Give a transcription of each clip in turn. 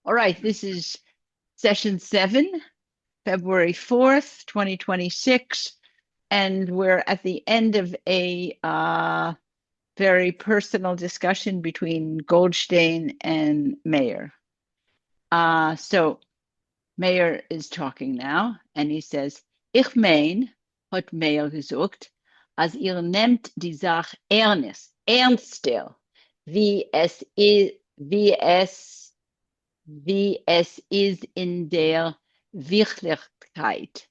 All right, this is session 7, February 4th, 2026, and we're at the end of a very personal discussion between Goldstein and Mayer. So Mayer is talking now, and he says, Ich mein, hat Mayer gesagt, als ihr nehmt die Sache ernster, wie es ist, wie es ist in der Wirklichkeit.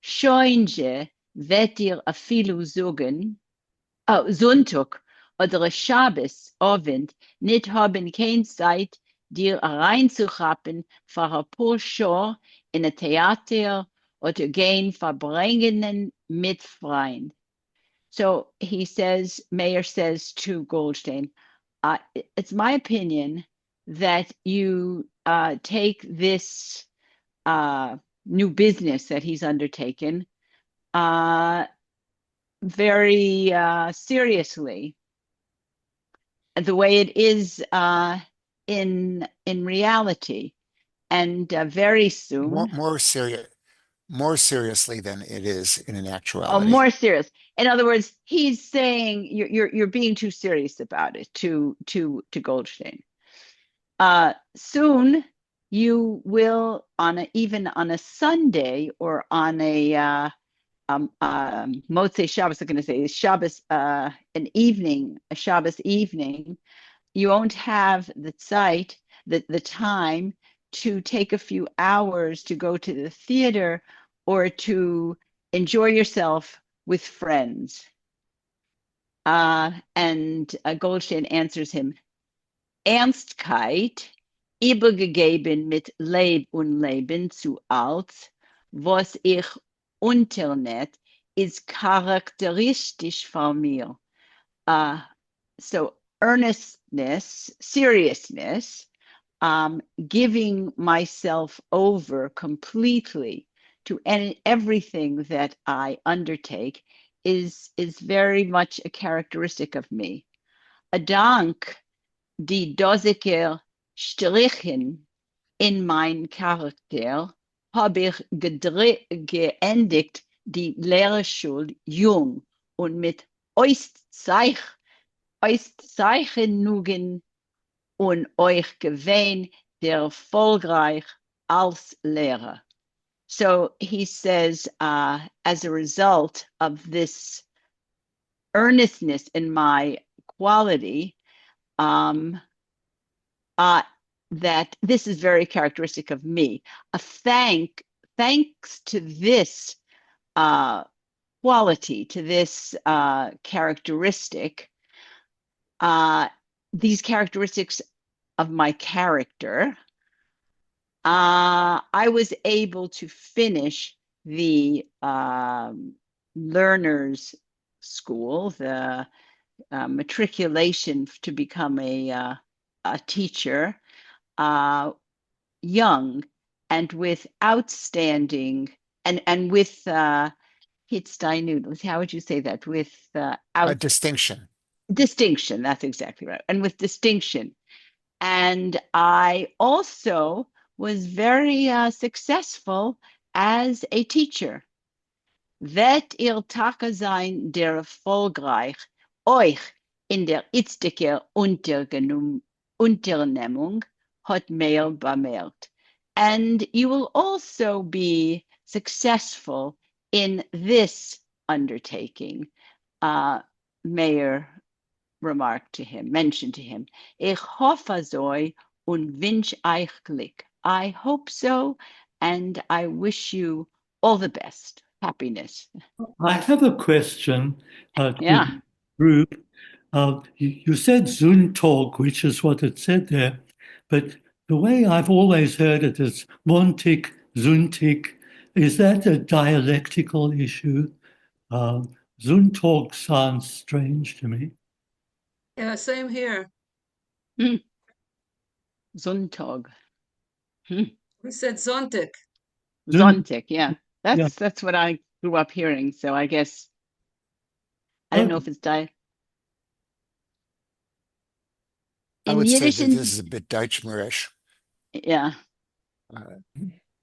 Scheunje wird ihr a viel sagen, Sonntag oder Schabes Abend nicht haben keine Zeit, dir reinzuhappen für ein paar Show in ein Theater oder gehen verbringen mit Freunden. So he says, Mayer says to Goldstein, it's my opinion that you take this new business that he's undertaken very seriously, the way it is in reality, and very soon. More seriously than it is in an Oh, actuality. more serious. In other words, he's saying you're being too serious about it to Goldstein. Soon you will even on a Sunday or on a Motzei Shabbos, I'm going to say Shabbos, a Shabbos evening, you won't have the site, the time to take a few hours to go to the theater or to enjoy yourself with friends. And Goldstein answers him, Ernstkeit, übergegeben mit Leib und Leben zu alt, was ich unternet, is charakteristisch von mir. So earnestness, seriousness, giving myself over completely to everything that I undertake is very much a characteristic of me. A dank die dosiger Strichen in mein Charakter habe ich geendigt die Lehrerschule jung und mit Auszeichnungen und euch gewähnt der erfolgreich als Lehrer. So he says, as a result of this earnestness in my quality, that this is very characteristic of me. Thanks to this quality, to this characteristic, these characteristics of my character, I was able to finish the learner's school, the matriculation to become a teacher, young and with outstanding and with how would you say that? With A distinction. distinction. That's exactly right. And with distinction. And I also was very successful as a teacher. Wird ihr Tage sein, der erfolgreich euch in der itztiger Unternehmung hat Mayer bemerkt. And you will also be successful in this undertaking. Mayer mentioned to him, Ich hoffe so und wünsch euch Glück. I hope so, and I wish you all the best. Happiness. I have a question to Yeah. the group. You said Zuntalk, which is what it said there, but the way I've always heard it is Montik, Zuntik. Is that a dialectical issue? Zuntalk sounds strange to me. Yeah, same here. Sonntag. We said Sonntag. Sonntag, yeah. That's what I grew up hearing. So I guess I don't know if it's I would say that this is a bit Deutschmerisch. Yeah.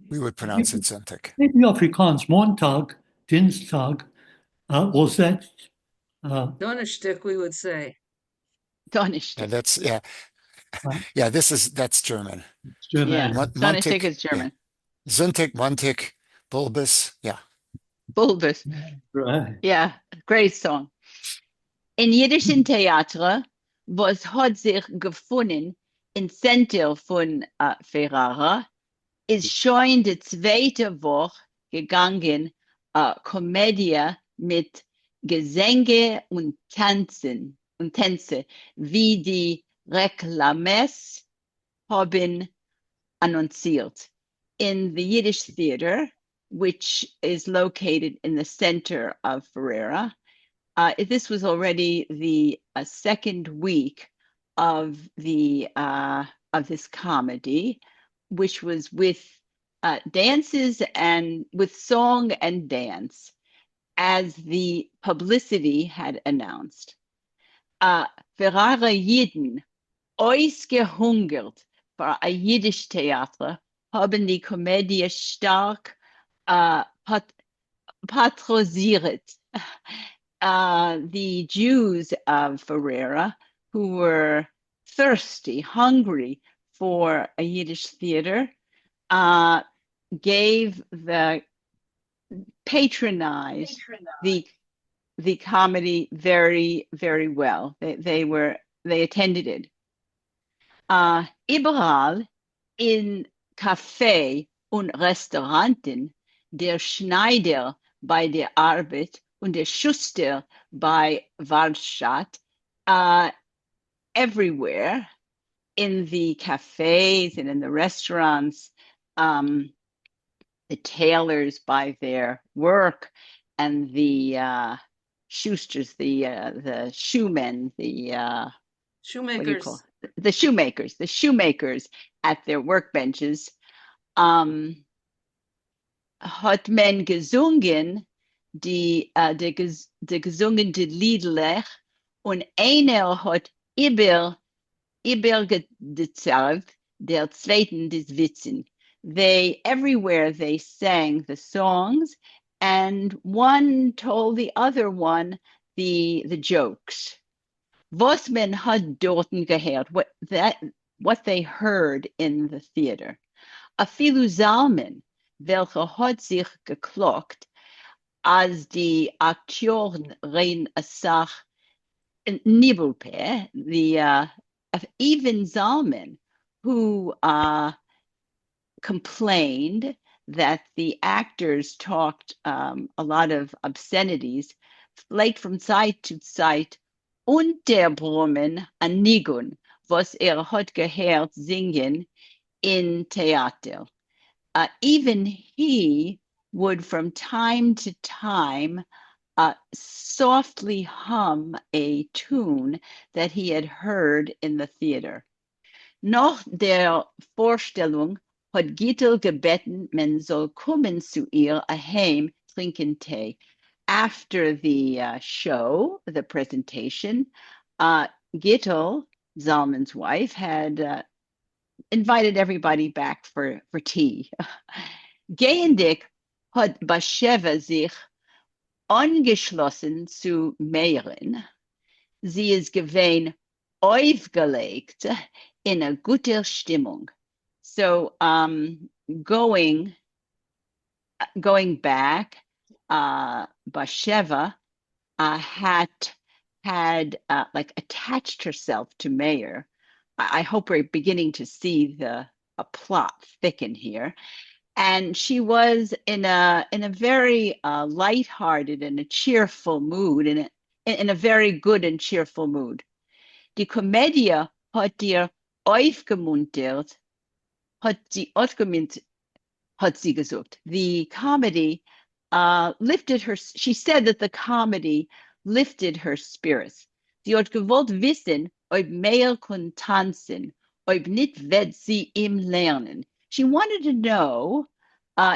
We would pronounce it Sonntag. Maybe Afrikaans, Montag, Dienstag, was that Donnerstag, we would say. Donnerstag. Yeah, that's German. Yeah. German? Donnerstag Montag, is German. Sonntag, Montag, bulbous. Yeah. Bulbous. Right. Yeah. Great song. In jiddischen Theater, was hat sich gefunden im Center von Ferrara, ist schon die zweite Woche gegangen, Komödie mit Gesänge und Tänze, wie die Reklames haben annonciert. In the Yiddish Theater, which is located in the center of Ferrara, this was already the second week of this comedy, which was with dances and with song and dance, as the publicity had announced. Ferrara Jiden, ausgehungert für ein Jiddisch Theater, haben die Komödie stark patrosiert. The Jews of Ferrara, who were thirsty, hungry for a Yiddish theater, patronized the comedy very, very well. They attended it. Überall in Café und Restauranten, der Schneider bei der Arbeit und der Schuster bei Warstatt, everywhere in the cafes and in the restaurants, the tailors by their work, and the Schusters, the shoemen, the Shoemakers. the shoemakers at their workbenches, hat men gesungen die gesungen die Liedler, und einer hat gezerrt, der zweiten des Witzen. Everywhere they sang the songs, and one told the other one the jokes. Was man hat dorten gehört, what they heard in the theater. A filu Zalmen, welcher hat sich geklockt, als die Akteuren rein a Sach Nibelpe, even Zalman, who complained that the actors talked a lot of obscenities, flaked from side to side, unterbrummen an Nigun, was hat gehört singen in Theater. Even he would from time to time softly hum a tune that he had heard in the theater. Nach der Vorstellung hat Gittel gebeten, man soll kommen zu ihr aheim trinken Tee. After the show, the presentation, Gittel, Zalman's wife, had invited everybody back for tea. Gehendik hat Basheva sich angeschlossen zu Meerin. Sie ist gewesen aufgelegt in a guter Stimmung. So going back, Basheva had like attached herself to Meir. I hope we're beginning to see a plot thicken here. And she was in a very lighthearted and a cheerful mood, in a very good and cheerful mood. Die Komödie hat ihr aufgemuntert, hat sie gesagt. The comedy lifted her. She said that the comedy lifted her spirits. Sie hat gewollt wissen, ob Meir kann tanzen, ob nicht wird sie ihm lernen. She wanted to know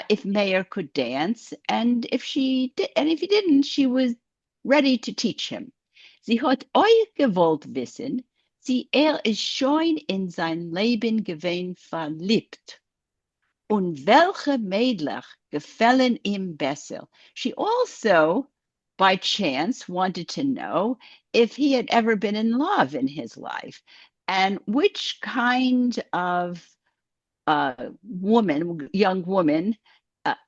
if Meir could dance, and if he didn't, she was ready to teach him. Sie hat euch gewollt wissen, Sie ist schon in sein Leben gewesen verliebt. Und welche Mädchen gefallen ihm besser? She also, by chance, wanted to know if he had ever been in love in his life and which kind of young woman,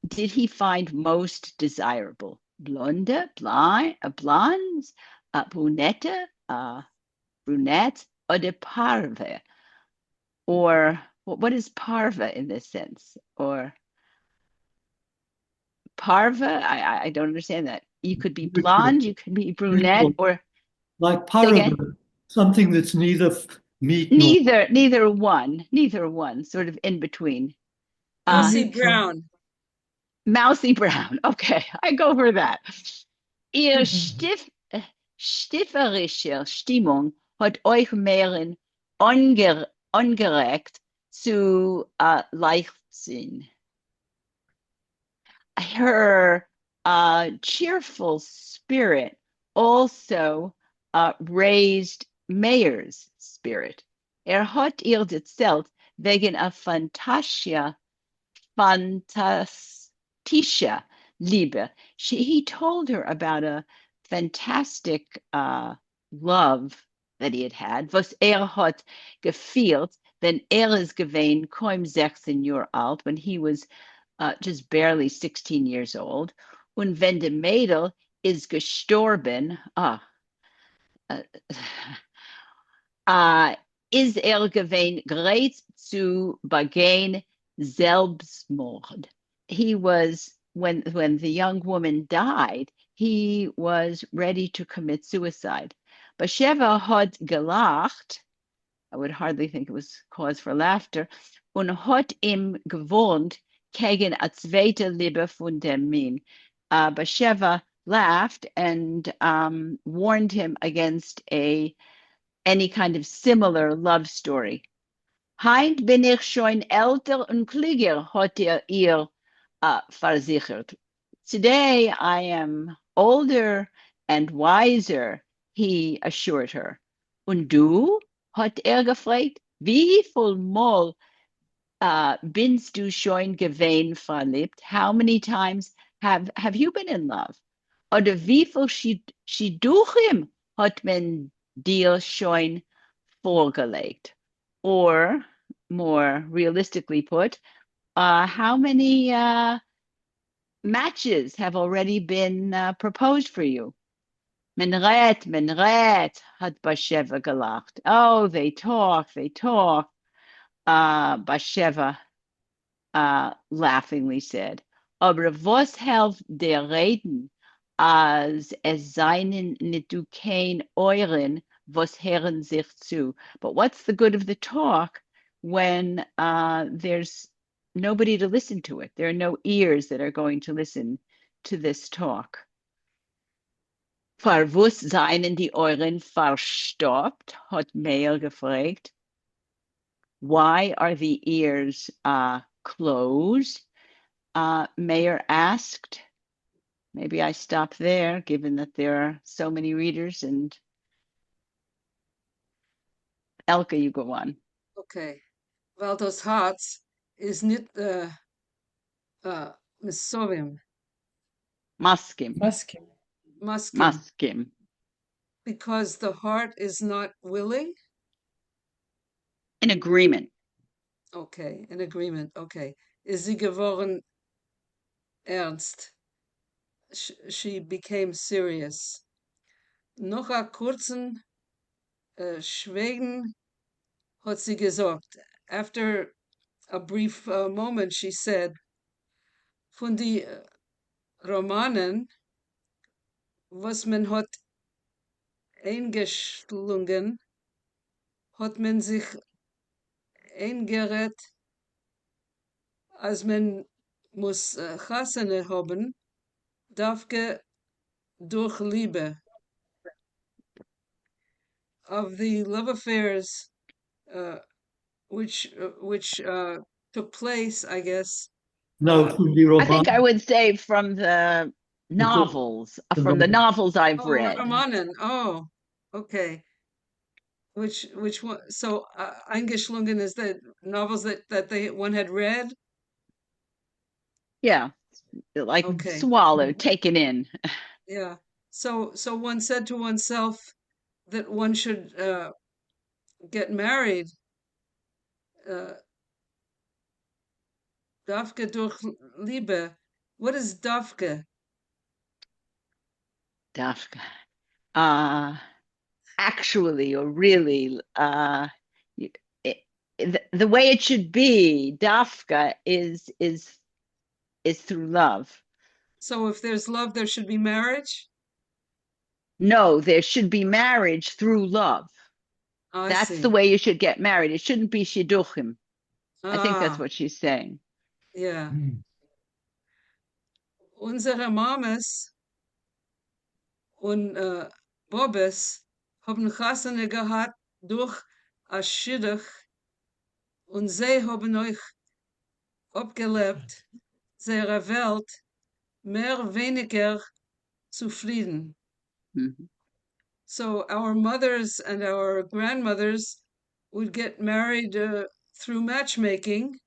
did he find most desirable? Blonde, blondes, brunette, brunette, or de parve? Or what is parva in this sense? Or parva? I don't understand that. You could be blonde, you could be brunette, or like say parva, again. something that's neither meat nor Neither one, sort of in between. Mousy neutral. Brown. Mousy brown. Okay, I go for that. Ihr stifferische Stimmung hat euch mehr angeregt zu Leichtsinn. Her cheerful spirit also raised Mayer's spirit. Hat ihr erzählt wegen a fantastischer Liebe. He told her about a fantastic love that he had. Was hat gefühlt, wenn ist gewesen, kaum 16 Jahre alt, when he was just barely 16 years old. Und wenn der Mädel ist gestorben, ist gewesen gerecht zu begehen Selbstmord. He was, when the young woman died, he was ready to commit suicide. Basheva had gelacht, I would hardly think it was cause for laughter, und hat ihm gewarnt gegen a zweite Liebe von dem Min. Basheva laughed and warned him against any kind of similar love story. Heint bin ich schon älter und klüger, hat ihr versichert. Today I am older and wiser, he assured her. Und du? Hat gefragt. Wie viel Mal bist du schon gewesen verliebt? How many times have you been in love? Oder wie viel Shidduchim hat man dir schon vorgelegt? Or, more realistically put, how many matches have already been proposed for you? Menret, hat Basheva gelacht. Oh, they talk. Basheva laughingly said. Aber was helft der Reden, als es seinen Nedukein euren, was hören sich zu? But what's the good of the talk when there's nobody to listen to it? There are no ears that are going to listen to this talk. Verwus seien die euren verstopft? Hat Meir gefragt. Why are the ears closed? Meir asked. Maybe I stop there, given that there are so many readers. And Elke, you go on. Okay. Wel, das Herz ist nicht Mesovim. Maskim. Maskim. Because the heart is not willing? In agreement. Okay, in agreement. Okay. Ist sie geworden ernst? She became serious. Noch a kurzen Schweigen hat sie gesagt. After a brief moment, she said, von die Romanen, was man hat eingeschlungen, hat man sich eingerät, als man muss Chassene haben, darfke durch Liebe. Of the love affairs which took place, I guess. No, I think I would say from the novels, I've read. Romanen. Oh, okay. Which one? So eingeschlungen is the novels that one had read. Yeah, like Okay, swallowed, taken in. yeah. So one said to oneself that one should get married. Uh, Dafke durch Liebe. What is Dafke? Dafka. Actually, or really, it, the way it should be, Dafka is through love. So if there's love, there should be marriage. No, there should be marriage through love. I That's the see. way you should get married. It shouldn't be shidduchim. I think that's Ah, what she's saying. yeah. Mm. Unsere Mames und Bobes haben Chassene gehabt durch a Schiddich und sie haben euch abgelebt, ihre Welt mehr weniger zufrieden. Mhm. So our mothers and our grandmothers would get married through matchmaking,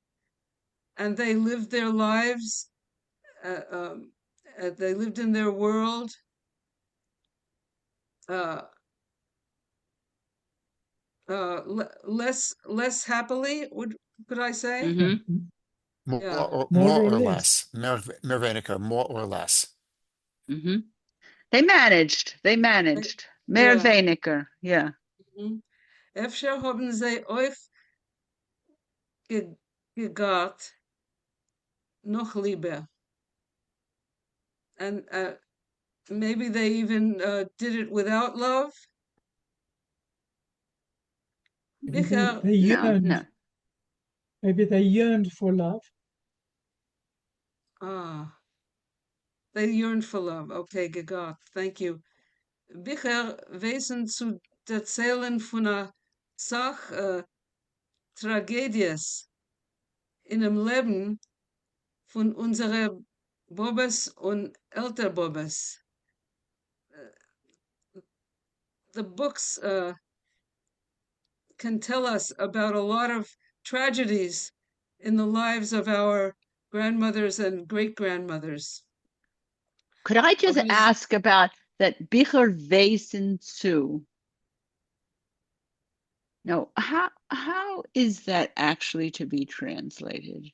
and they lived their lives. Uh, um, they lived in their world. Uh, less happily, could I say? Yeah. Mm-hmm. More Yeah. More or or less. less. Mehr weniger, more or less. Mm-hmm. They managed. They managed. Mehr Yeah. weniger. Yeah. Mhm. Efter haben sie euch gegart, noch lieber. And maybe they even did it without love. Maybe Bicher, they No, no. yearned. Maybe they yearned for love. ah, they yearned for love. Okay, gegart. Thank you. Bicher wesen zu erzählen von einer Sach Tragedies in dem Leben von unsere Bobes und Elterbobes. The books can tell us about a lot of tragedies in the lives of our grandmothers and great grandmothers. Could I just ask about that Bicher Wesen zu? No, how is that actually to be translated?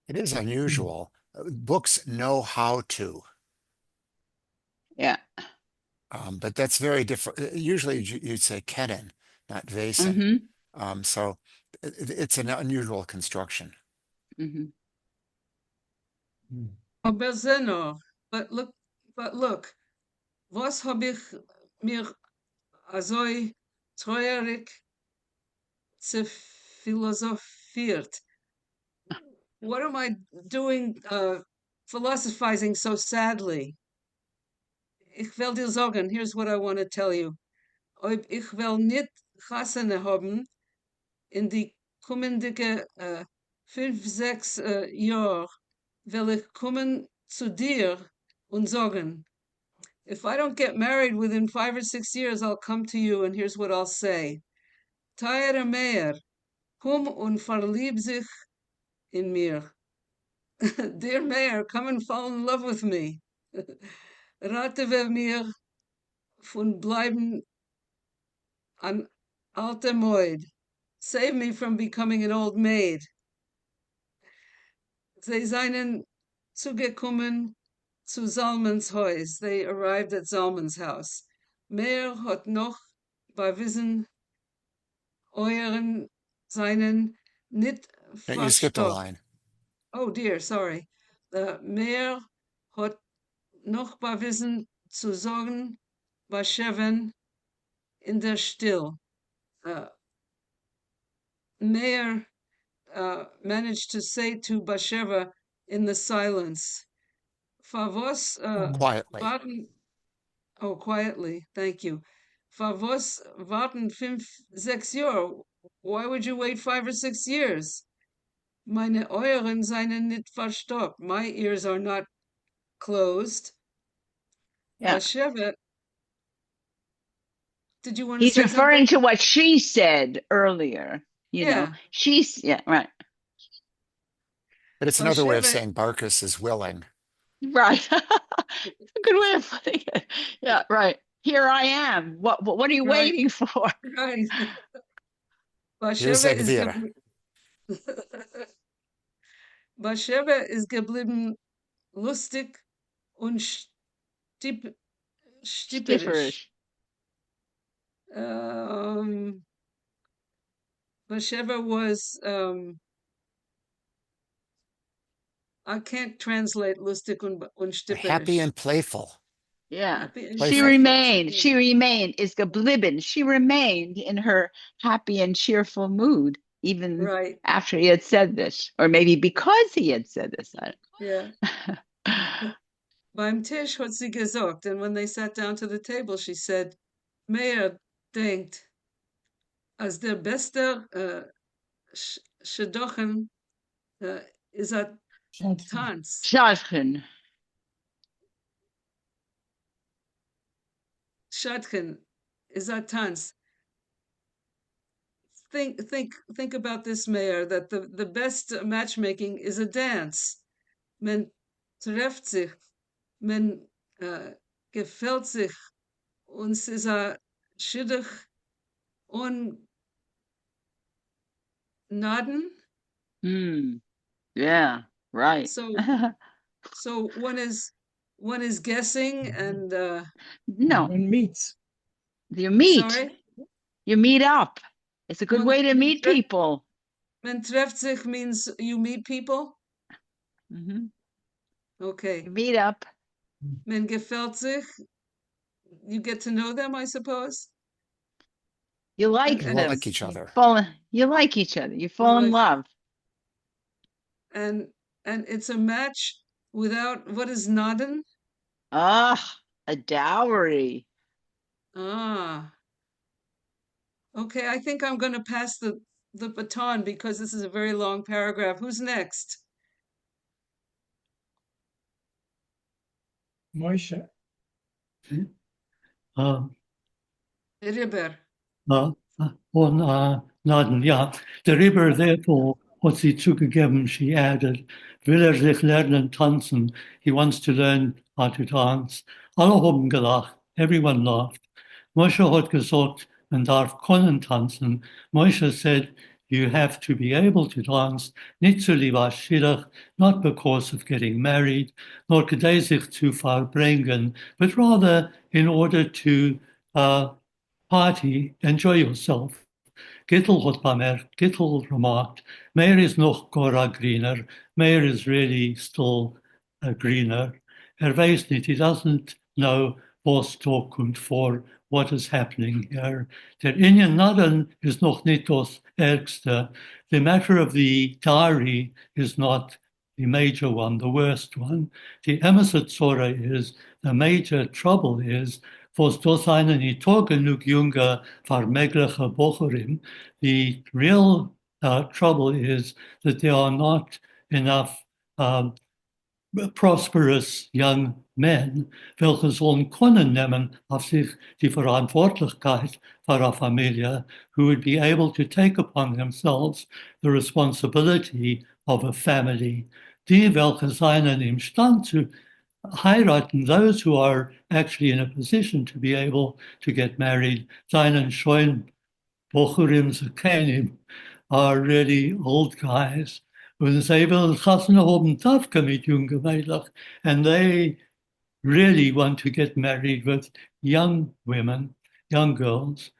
It is unusual. Books know how to, Yeah. but that's very different. Usually you'd say kennen, not wesen. Mm-hmm. So it's an unusual construction. Mm-hmm. Mm. Aber Zeno, but look, was hab ich mir azoi treuerig zu philosophiert? What am I doing philosophizing so sadly? Ich will dir sagen, here's what I want to tell you. Ob ich will nicht Chassene haben in die kommende 5, 6 Jahr, will ich kommen zu dir und sagen, if I don't get married within 5 or 6 years, I'll come to you and here's what I'll say. Teure Meer, komm und verlieb sich in mir. Dear Mayor, come and fall in love with me. Rate wir mir von bleiben an alte Moid. Save me from becoming an old maid. Sie seien zugekommen zu Salmons Haus. They arrived at Salmon's house. Mehr hat noch bei Wissen euren seinen nicht You skipped a verstockt. line. Oh dear, sorry. Mehr hat noch bei Wissen zu sagen, bei Sheven in der Still. Meir managed to say to Basheva in the silence, Favos Quietly. warten, oh, quietly, thank you. Favos warten 5, 6 Jahre. Why would you wait 5 or 6 years? Meine Ohren seien nicht verstopft. My ears are not closed. Yeah. Basheva Did you want to He's say referring something? to what she said earlier. Yeah. She's, yeah, right. But it's another way of Basheva, saying Barkus is willing. Right. A good way of putting it. Yeah, right. Here I am. What are you right, waiting for? right. Here's Basheva is Egvira. Basheva is geblieben lustig und stipperisch. Stifferish. Basheva was I can't translate lustig und Happy stipperisch. and playful. Yeah. Happy and She Playful. playful. remained. Yeah. She remained is geblieben. She remained in her happy and cheerful mood, even Right. after he had said this, or maybe because he had said this. Yeah. Beim Tisch hat sie gesagt, and when they sat down to the table, she said, Meir denkt, als der beste Shadochen is a Schatgen. Tanz. Schatchen. Shadchan is a Tanz. Think about this, Mayor, that the best matchmaking is a dance. Men trefft sich, men gefällt sich, uns is a schiddig und naden. Yeah, right. So one is guessing and No, One meets. you meet. sorry. You meet up. It's a good One way to meet people. men trefft sich means you meet people. You Okay. meet up. Men gefällt sich, you get to know them, I suppose. You like You And them. like each other. You like each other. You you fall in like love. and it's a match without what is naden? Ah, a dowry. Ah, okay. I think I'm going to pass the baton because this is a very long paragraph. Who's next? Moshe. Uh, Riber. on Naden, ja. Darüber, therefore, hat sie zugegeben, she added, will sich lernen tanzen. He wants to learn how to dance. Alle haben gelacht. Everyone laughed. Moshe hat gesagt, man darf können tanzen. Moshe said, you have to be able to dance, nicht zu liebashidach, not because of getting married, nor gedei sich zu verbringen, but rather in order to party, enjoy yourself. Gittel had bemerkt, Gittel remarked, Meir is nog Gora greener. Meir is really still a greener. Weiß nicht, he doesn't know was toekomt for what is happening here. Der Indian Naden is nog niet das ergste. The matter of the diary is not the major one, the worst one. The Emerson Sora is, the major trouble is, was das einen nicht genug junge, vermegliche Bocherim. The real trouble is that there are not enough prosperous young men, welche sollen können nehmen auf sich die Verantwortlichkeit für eine Familie, who would be able to take upon themselves the responsibility of a family. Die, welche seien imstand zu heiraten, those who are actually in a position to be able to get married, seinen schon Bochurim Zakenim are really old guys. Und sie will Chasna haben Tafka mit junge Mädchen, and they really want to get married with young women, young girls.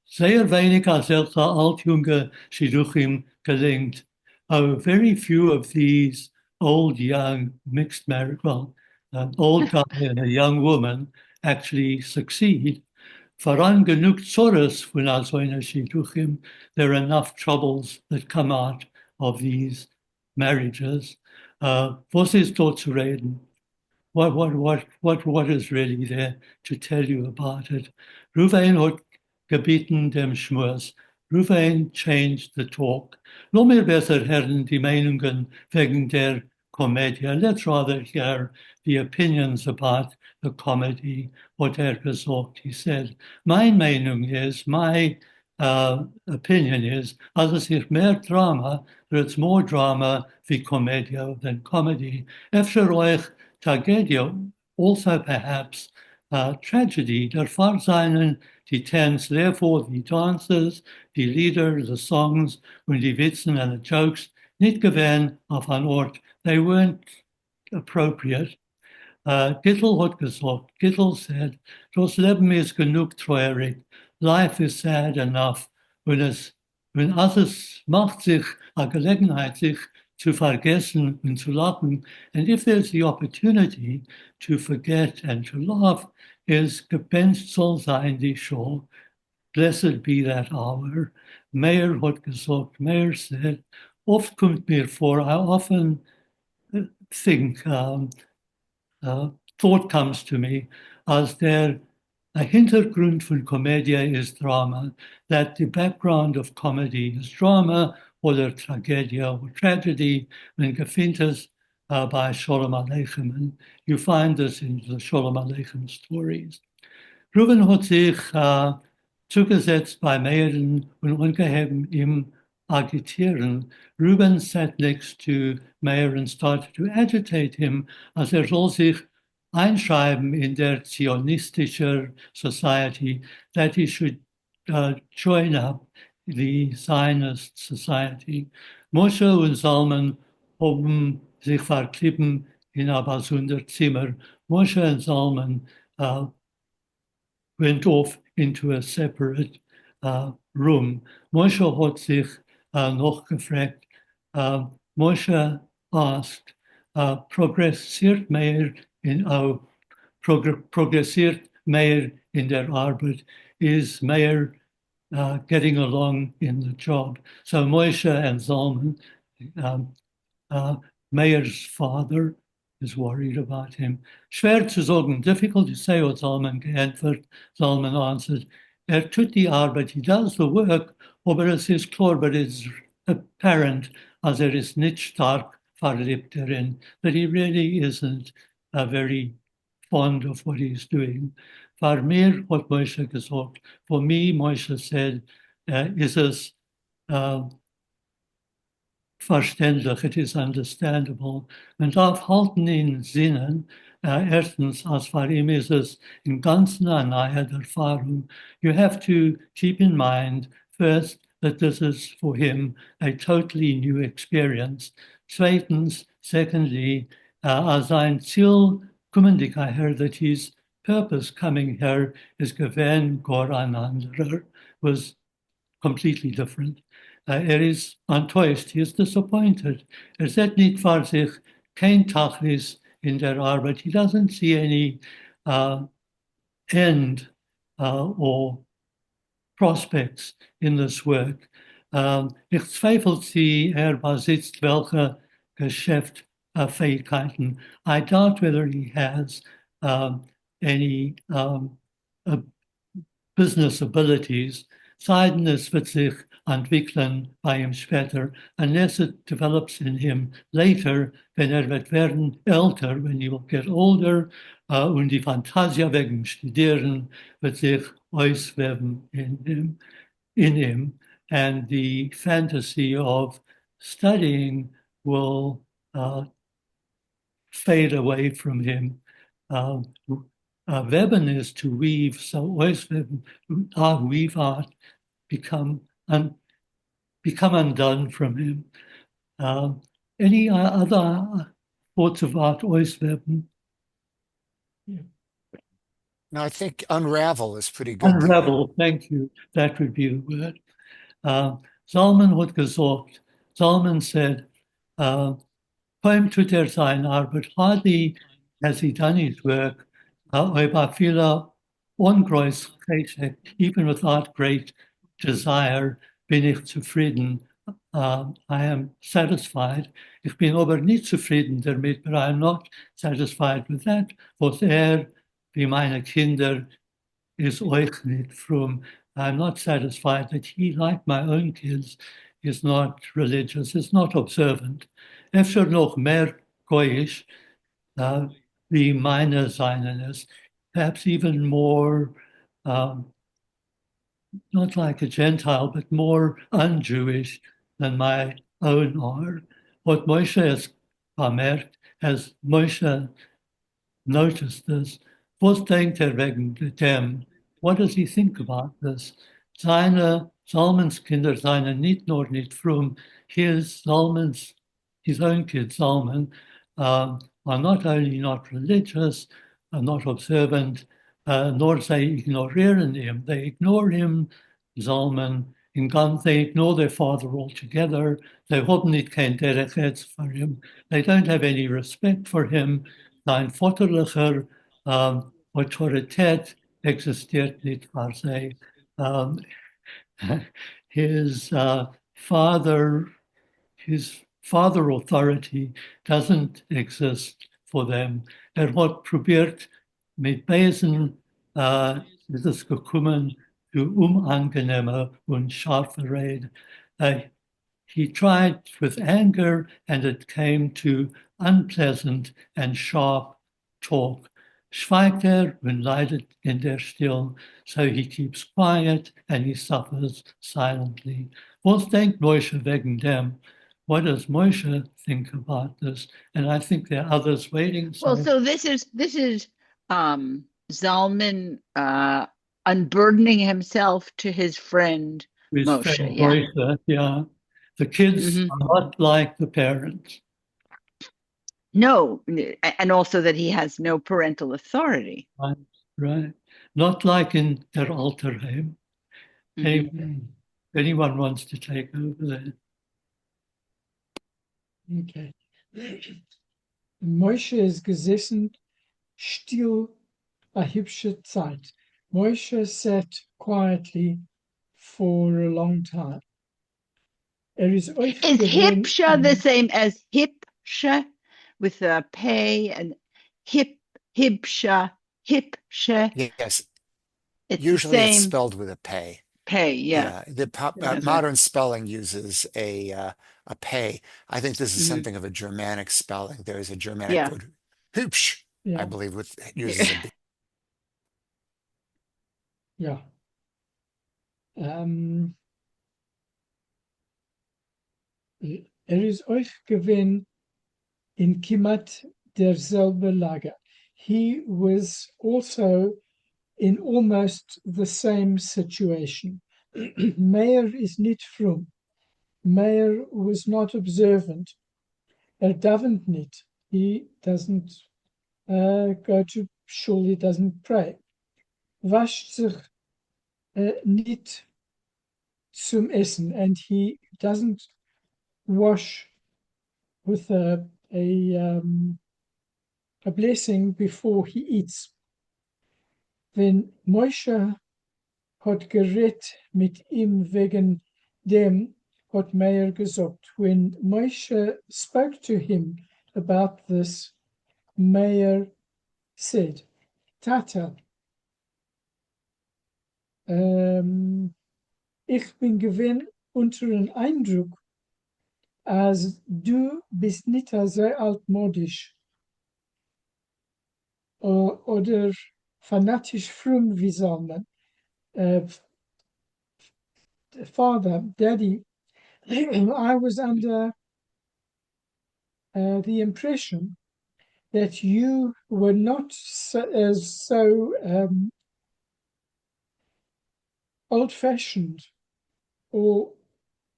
Sehr wenig als solche altjunge Shidduchim gelingt. Very few of these old, young, mixed married, well, an old guy and a young woman actually succeed. Voran genug Zores von so einer Shidduchim, there are enough troubles that come out of these marriages. Was ist dort zu reden? What is really there to tell you about it? Ruvain hat gebeten dem Schmurs. Ruvain changed the talk. Noch mehr besser hören die Meinungen wegen der Commedia. Let's rather hear the opinions about the comedy, what gesagt. He said, my Meinung is, my opinion is, als es sich mehr Drama, there's more drama wie Commedia than comedy. Efter euch Tragödie, also perhaps tragedy, der Fall seinen die Tents, therefore the dances, die Lieder, the songs und die Witzen and the jokes nicht gewähren auf ein Ort. They weren't appropriate. Gittel hat gesagt, Gittel said, das Leben ist genug traurig. Life is sad enough. Wenn es macht sich eine Gelegenheit, sich zu vergessen und zu lachen, and if there's the opportunity to forget and to laugh, is gepenst soll sein die Show. Blessed be that hour. Meyer hat gesagt, Meyer said, oft kommt mir vor, I often think, thought comes to me, as there a Hintergrund von Commedia is drama, that the background of comedy is drama oder Tragödie or tragedy, when gefindt by Sholem Aleichem. And you find this in the Sholem Aleichem stories. Reuben hat sich zugesetzt bei Meeren und ungeheben ihm agitieren. Reuben sat next to Meir and started to agitate him, as soll sich einschreiben in der Zionistischer Society, that he should join up the Zionist Society. Moshe und Salman haben sich verklippen in ein besonderes Zimmer. Moshe and Salman went off into a separate room. Moshe hat sich noch gefragt. Moshe asked, progressiert mehr in der Arbeit? Is Meir getting along in the job? So Moshe and Zalman, Meir's father, is worried about him. Schwer zu sagen, difficult to say what Zalman geantwortet. Zalman answered, tut die Arbeit, he does the work, aber es ist klar, but it's apparent, as is nicht stark verliebt darin, that he really isn't very fond of what he's doing. For mir hat Moshe gesagt, for me, Moshe said, is es verständlich, it is understandable. Man darf halten in Sinnen, erstens, als für ihn ist es im Ganzen eine neue Erfahrung. You have to keep in mind, first, that this is for him a totally new experience. Zweitens, secondly, as ein Ziel kommende her, that his purpose coming here is gewähnt gar ein anderer, was completely different. Is enttäuscht, he is disappointed. Sieht nicht vor sich kein Tachlis in der Arbeit. He doesn't see any end or prospects in this work. Ich zweifle sie, besitzt welche Geschäftfähigkeiten. I doubt whether he has any business abilities. Seiden es wird sich entwickeln bei ihm später, unless it develops in him later, wenn wird werden älter, when he will get older, und die Fantasie wegen Studieren wird sich ausweben in him, and the fantasy of studying will fade away from him. Weben is to weave, so ausweben, weave art, become undone from him. Any other thoughts about ausweben? No, I think unravel is pretty good. Unravel, thank you. That would be the word. Zalman hat gesagt, Zalman said, kaum tut seine Arbeit, hardly has he done his work, aber viele Ungroßigkeit, even without great desire, bin ich zufrieden. I am satisfied. Ich bin aber nicht zufrieden damit, but I am not satisfied with that. Was wie meine Kinder, is euch nicht from. I'm not satisfied that he, like my own kids, is not religious, is not observant. Efter noch mehr Goyish, the minor Zionist, perhaps even more, not like a Gentile, but more un-Jewish than my own are. What Moshe has bemerkt, as Moshe noticed this, was denkt wegen dem? What does he think about this? Zalman's Kinder seine nicht nur nicht frum, his own kids, Zalman, are not only not religious, are not observant, nor they ignoreren him. They ignore him, Zalman, they ignore their father altogether. They haben nicht kein derech for him. They don't have any respect for him. Sein vaterlicher Autorität existiert nicht für sie. His father authority doesn't exist for them. Hat probiert mit Besen ist es gekommen zu unangenehmer und scharfer Rede. He tried with anger and it came to unpleasant and sharp talk. Schweigt und leidet in der Still, so he keeps quiet and he suffers silently. Was denkt Moshe wegen dem? What does Moshe think about this? And I think there are others waiting. Well, so this is Zalman unburdening himself to his friend Moshe. Yeah. Moshe, yeah. The kids are not like the parents. No, and also that he has no parental authority. Right. Not like in their Alterheim. Anyone wants to take over there. Okay. Moshe ist gesessen, still a hübsche Zeit. Moshe sat quietly for a long time. Is hipsha the same as hipsha with a pay and hipsha? Yes. It's usually the it's same. spelled with a pay. Pay, yeah. The modern spelling uses a pay. I think this is something of a Germanic spelling. There is a Germanic word, hübsch, I believe, with uses a B. Yeah. Is euch gewinn in Kimat derselbe Lager. He was also in almost the same situation. Meir is nicht frum. Meir was not observant. Davened nicht. He doesn't go to shul, he doesn't pray. Wascht sich nicht zum Essen, and he doesn't wash with a blessing before he eats. Wenn Moshe hat geredet mit ihm wegen dem, hat Meir gesagt. When Moshe spoke to him about this, Meir said, Tata, ich bin gewinn unter den Eindruck, als du bist nicht so altmodisch oder fanatisch fromm wie Salman. Father, Daddy, I was under the impression that you were not so old-fashioned or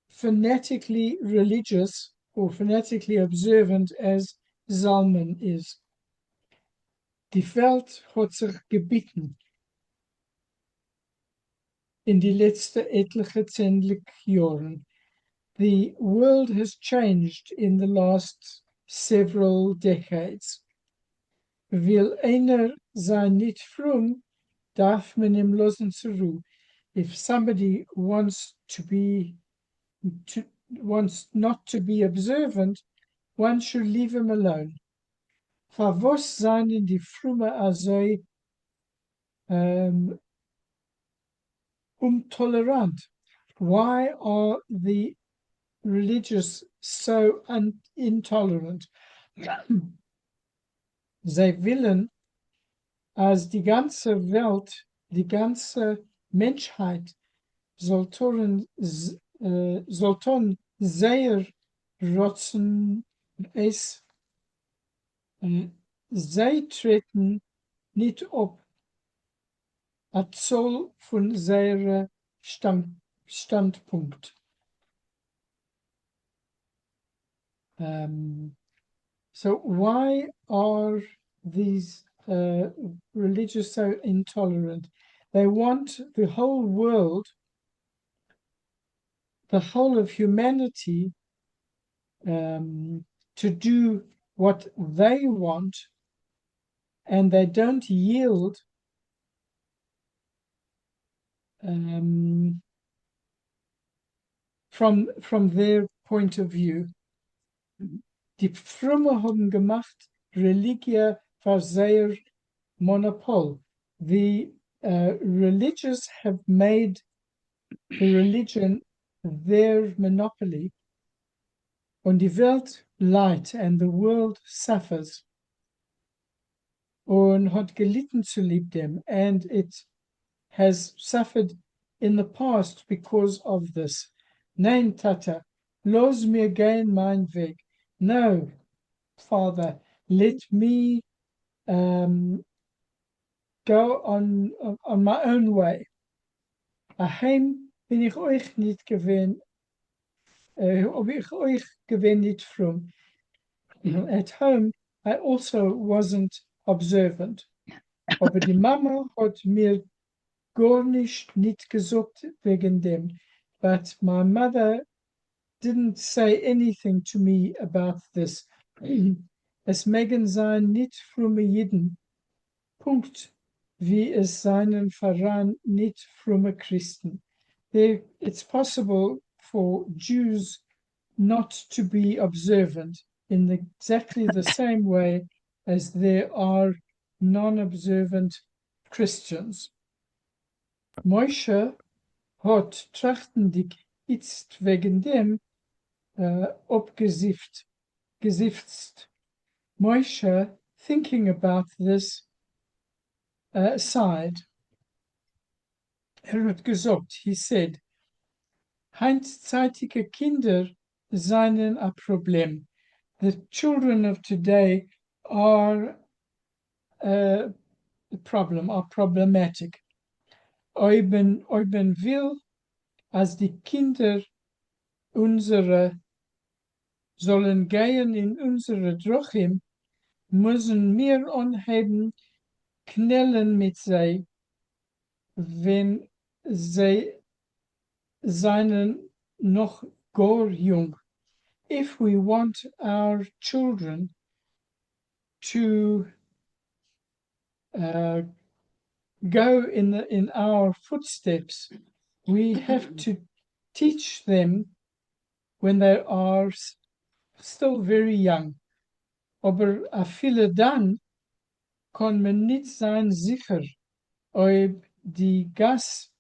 fanatically religious or fanatically observant as Zalman is. Die Welt hat sich gebeten in die letzten etliche 10 Jahren. The world has changed in the last several decades. Will einer sein nicht fromm, darf man ihm lassen zur Ruhe. If somebody wants not to be observant, one should leave him alone. For was seien die Frumme also intolerant? Why are the religious so intolerant? Sie willen, als die ganze Welt, die ganze Menschheit sollten sehr rotzen es, zij treten niet op het zoll von seiner Standpunkt. So why are these religious so intolerant? They want the whole world, the whole of humanity, to do what they want, and they don't yield from their point of view. Die Frommen haben gemacht, Religie war sehr monopol. The religious have made the religion their monopoly. Und die Welt leidet, and the world suffers. Und hat gelitten zu lieb dem, and it has suffered in the past because of this. Nein, Tata, los mir gehen mein Weg. No, Father, let me go on my own way. Aheim bin ich euch nicht gewinn, ob ich euch gewinn nicht fromm. At home, I also wasn't observant. Aber die Mama hat mir gar nicht gesagt wegen dem. But my mother didn't say anything to me about this. Es mögen sein nicht fromme Jiden. Punkt. Wie es seinen Verein nicht fromme Christen. It's possible for Jews not to be observant in exactly the same way as there are non-observant Christians. Moshe hat trachtendig jetzt wegen dem gesifft. Moshe, thinking about this, sighed. Hat gesagt, he said, heinzzeitige Kinder seien a problem. The children of today are a problem, are problematic. Euben will, als die Kinder unsere sollen gehen in unsere Drochim, müssen wir anheben, knellen mit sei, wenn sie seien noch gar jung. If we want our children to go in our footsteps, we have to teach them when they are still very young. Aber a viele dann kann man nicht sein sicher, ob die Gas,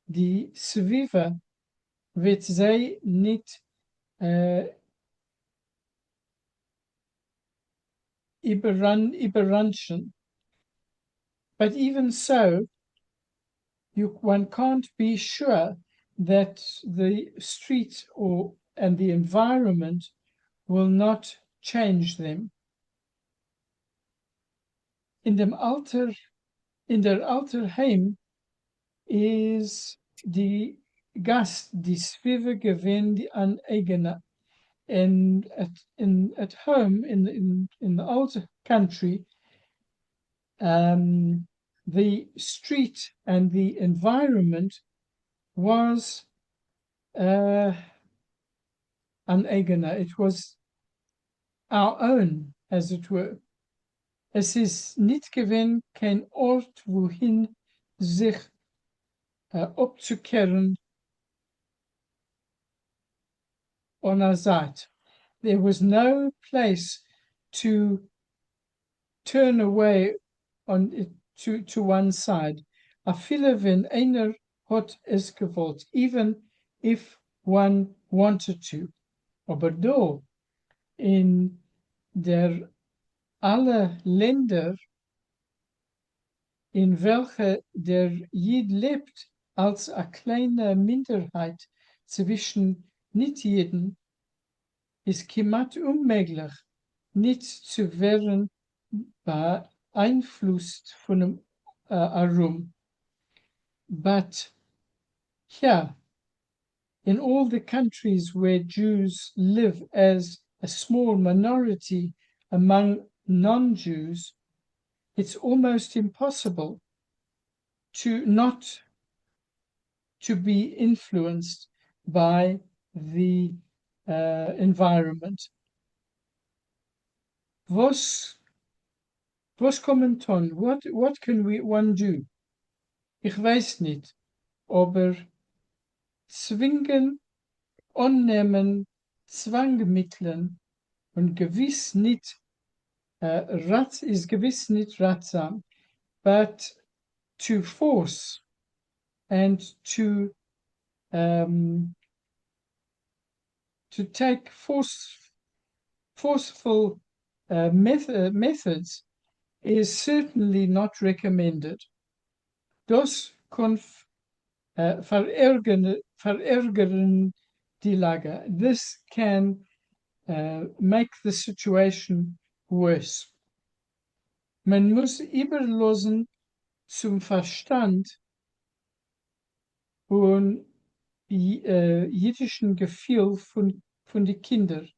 die Zwiebel, wird sie nicht überranchen. But even so, one can't be sure that the street and the environment will not change them. In der Alterheim is die Gast, die Zwiebel gewinnt an eigener. And at home, in the old country, the street and the environment was an eigener. It was our own, as it were. Es ist nicht gewinn kein Ort, wohin sich abzukehren on our side. There was no place to turn away on it to one side. A viele wenn einer hat es gewollt, even if one wanted to. Aber da, in der alle Länder, in welche der Jid lebt, als eine kleine Minderheit zwischen Nicht-Jiden, ist kimat unmöglich, nicht zu werden beeinflusst von dem Arum. But yeah, in all the countries where Jews live as a small minority among non-Jews, it's almost impossible to not to be influenced by the environment. Was kommen tun? What can one do? Ich weiß nicht, aber zwingen, annehmen, Zwangmitteln und gewiss nicht ist gewiss nicht ratsam, but to force and to take forceful methods is certainly not recommended. Das kann verärgern die Lage. This can make the situation worse. Man muss überlassen zum Verstand und jüdischen Gefühl von den Kindern.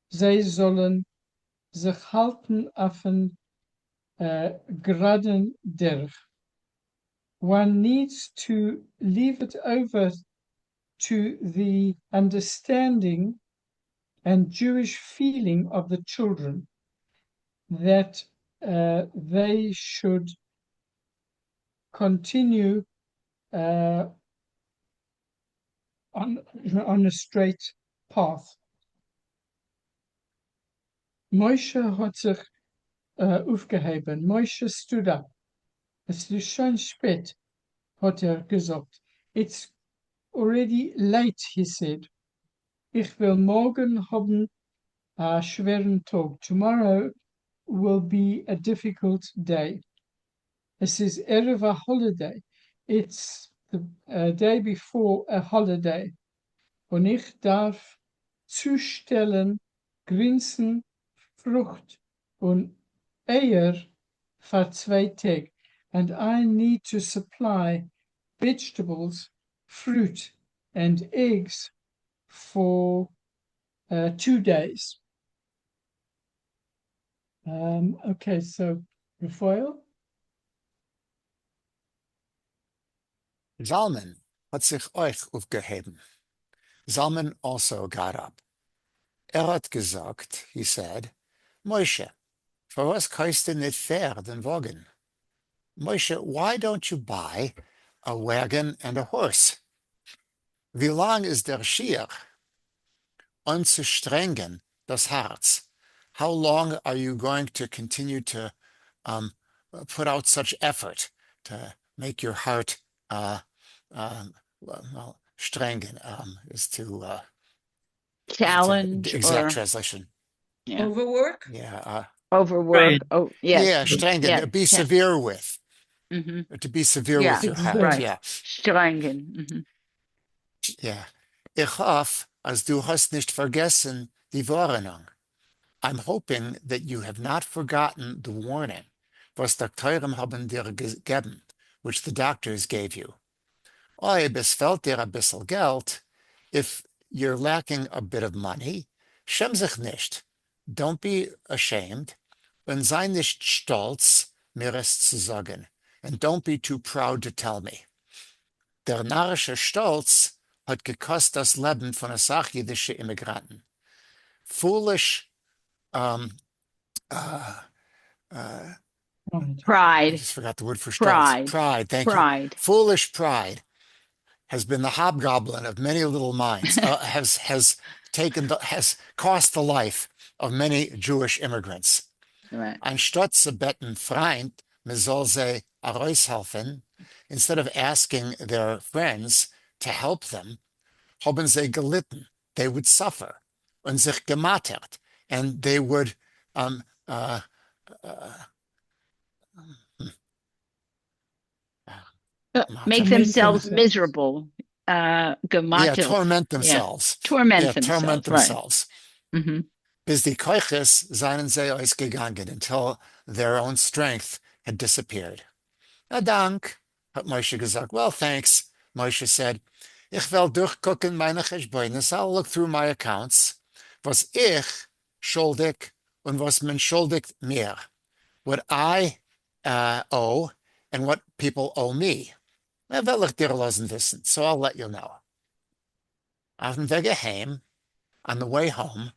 Sie sollen sich halten auf einen geraden Derch. One needs to leave it over to the understanding and Jewish feeling of the children that they should continue on a straight path. Moshe hat sich aufgehoben. Moshe stood up. Es ist schon spät, hat gesagt. It's already late, he said. Ich will morgen haben einen schweren Tag. Tomorrow will be a difficult day. Es ist Erev a holiday. It's the day before a holiday. Und ich darf zustellen, Grinsen, Frucht und Eier für 2 Tage. And I need to supply vegetables, fruit, and eggs for 2 days. Okay, so Raphael? Zalman hat sich euch aufgehoben. Zalman also got up. Hat gesagt, he said, Moshe, for was kaufst du nicht fair den Wagen? Moshe, why don't you buy a wagon and a horse? Wie lang ist der Schier? Anzustrengen das Herz. How long are you going to continue to put out such effort to make your heart well, strengen is to Challenge exact or translation. yeah. Overwork? Yeah. Overwork. Right. Oh, yes. Yeah, strengen. Yeah, Be yeah. severe with. Mm-hmm. To be severe Yeah, with your heart. right. Yeah. Strengen. Mm-hmm. Yeah. Ich hoffe, als du hast nicht vergessen die Warnung. I'm hoping that you have not forgotten the warning, was Doktoren haben dir gegeben, which the doctors gave you. Oi, bis fehlt dir a bissel Geld. If you're lacking a bit of money, schäm sich nicht. Don't be ashamed. Und sei nicht stolz, mir es zu sagen. And don't be too proud to tell me. Der narrische Stolz hat gekostet das Leben von jüdischen Immigranten. Foolish I Pride. just forgot the word for stolz. Pride, thank you. Foolish pride has been the hobgoblin of many little minds, has cost the life of many Jewish immigrants. Right. Anstatt zu beten, Freund, mir soll sie heraushelfen, instead of asking their friends to help them, haben sie gelitten. They would suffer und sich gemartert, and they would um, uh, uh, Make Torment themselves themselves. miserable. yeah, Gematil. torment Yeah. themselves. Torment Yeah, torment themselves. Right. themselves. Hmm. Bis die Keuches seien sie ausgegangen, until their own strength had disappeared. Na dank, hat Moshe gesagt. Well, thanks, Moshe said. Ich will durchgucken meine Cheshbonis. I'll look through my accounts. Was ich schuldig und was man schuldigt mir. What I owe and what people owe me. Will ich dir lassen wissen, so I'll let you know. Auf dem Wege heim, on the way home,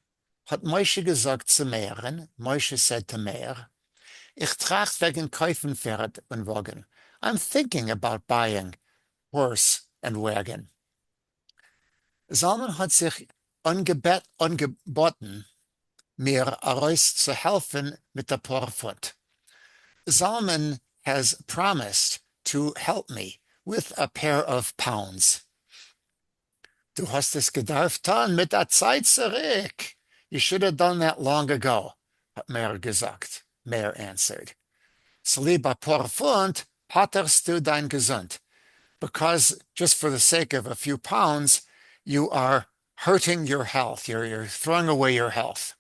hat Moshe gesagt zu Meeren, Moshe said to Meir, ich tracht wegen Käufen Pferd und Wagen. I'm thinking about buying horse and wagon. Salman hat sich angeboten, mir Aros zu helfen mit der Porfut. Salman has promised to help me with a pair of pounds. Du hast es getan mit der Zeit zurück. You should have done that long ago, hat Meir gesagt. Meir answered. So lieber Porfund, patterst du dein Gesund. Because just for the sake of a few pounds, you are hurting your health. You're throwing away your health.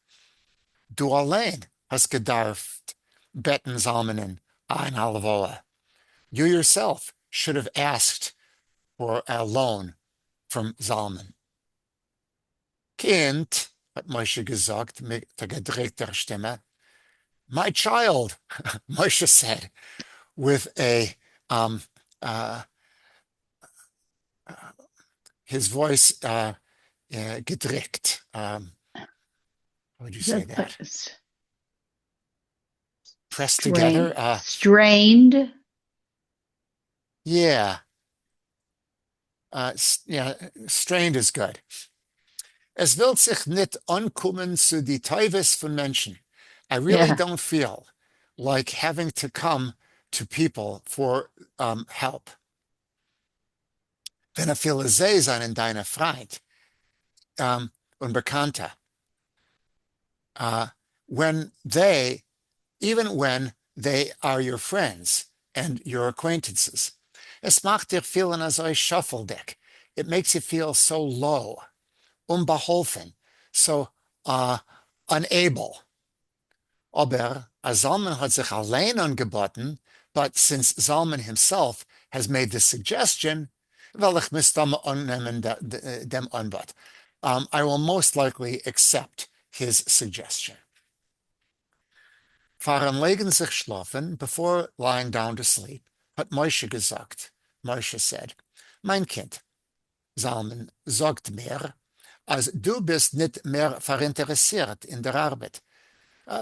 Du allein hast gedarft betten Zalmanen ein halvoa. You yourself should have asked for a loan from Zalman. Kind, hat Moshe gesagt mit der gedrehter Stimme. My child, Moshe said, with a his voice gedrückt. How would you say that? Pressed together? Strained. Yeah. Yeah, strained is good. Es will sich nicht ankommen zu die Teufels von Menschen. I really don't feel like having to come to people for help. Wenn viele sie seien deine Freund und Bekannter, even when they are your friends and your acquaintances, es macht dir fühlen als ein Shuffledeck. It makes you feel so low, unbeholfen, so unable. Aber Zalman hat sich allein angeboten, but since Zalman himself has made the suggestion, well, ich muss dem annehmen dem Anbot. I will most likely accept his suggestion. Fahren legen sich schlafen, before lying down to sleep, hat Moshe gesagt. Moshe said, mein Kind, Zalman sagt mir, als du bist nicht mehr verinteressiert in der Arbeit.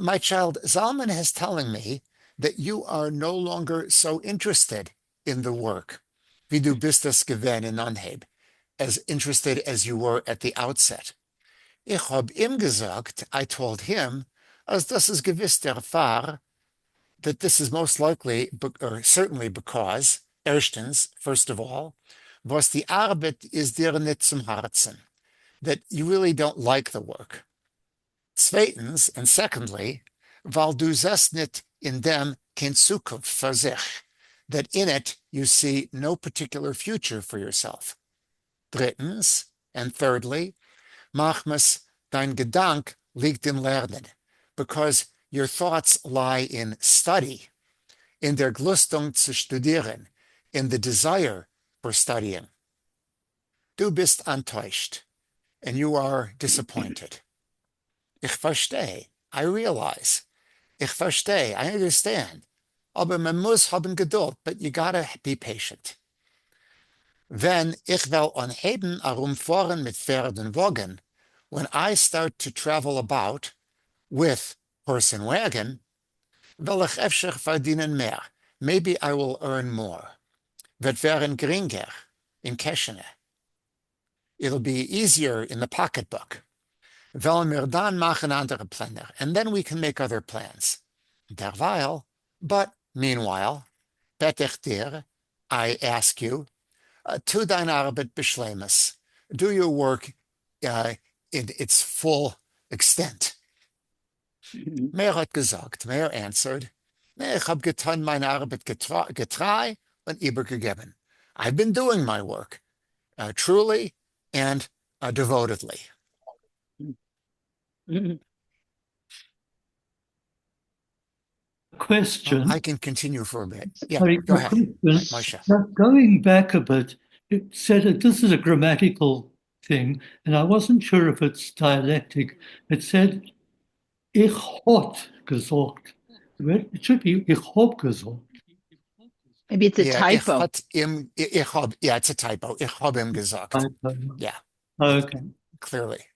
My child, Zalman is telling me that you are no longer so interested in the work. Wie du bist es gewesen in Anheb, as interested as you were at the outset. Ich hab ihm gesagt, I told him, as das ist gewiss der Fall, that this is most likely, or certainly because, erstens, first of all, was die Arbeit ist dir nicht zum Herzen, that you really don't like the work. Zweitens, and secondly, weil du siehst nicht in dem kein Zukunft für sich, that in it you see no particular future for yourself. Drittens, and thirdly, manchmas dein Gedank liegt im Lernen, because your thoughts lie in study, in der Glustung zu studieren, in the desire for studying. Du bist enttäuscht, and you are disappointed. Ich verstehe, I realize. Ich verstehe, I understand. Aber man muss haben Geduld, but you gotta be patient. Wenn ich will anheben herumfahren mit Pferd und Wagen, when I start to travel about with horse and wagon, will ich öfter verdienen mehr. Maybe I will earn more. Wird werden geringer in Keshene. It'll be easier in the pocketbook. Wollen wir dann machen andere Pläne, and then we can make other plans. Derweil, but meanwhile, bet ich dir, I ask you, tu deine Arbeit beschleimes. Do your work in its full extent. Mehr hat gesagt, mehr answered, ich hab getan meine Arbeit getreu und übergegeben. I've been doing my work truly and devotedly. Question. I can continue for a bit. Yeah, Sorry, go ahead, question. Moshe. Now, going back a bit, it said that this is a grammatical thing, and I wasn't sure if it's dialectic. It said, ich hot gesagt. It should be ich hab gesagt. Maybe it's a Yeah, typo. yeah, it's a typo. Ich hab ihm gesagt. Yeah, Okay. clearly.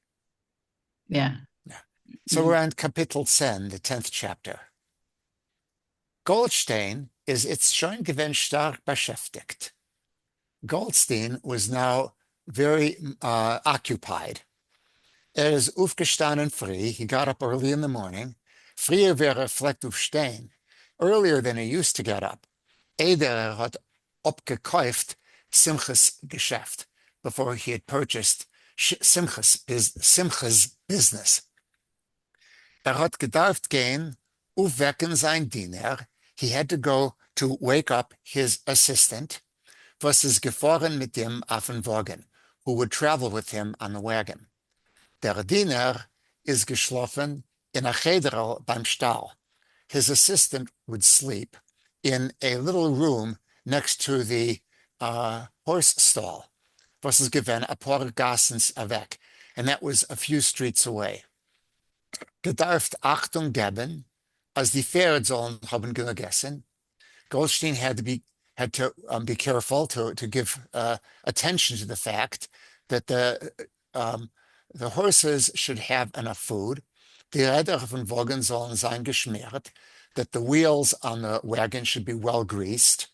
Yeah. Yeah. So we're on Kapitel 10, the 10th chapter. Goldstein is its schon gewinn stark beschäftigt. Goldstein was now very occupied. Is aufgestanden früh. He got up early in the morning. Früher wäre vielleicht aufstehen. Earlier than he used to get up. Eder hat abgekauft Simchas Geschäft before he had purchased Simchas business. Hat gedarft gehen, aufwecken sein Diener. He had to go to wake up his assistant, was is gefahren mit dem auf den Wagen, who would travel with him on the wagon. Der Diener is geschlafen in a cheder beim Stall. His assistant would sleep in a little room next to the horse stall, was is given a paar Gassens weg, and that was a few streets away. Gedarft Achtung geben, as die Pferde sollen haben gegessen. Goldstein had to be careful to give attention to the fact that the horses should have enough food. Die Räder von Wagen sollen sein geschmiert, that the wheels on the wagon should be well greased.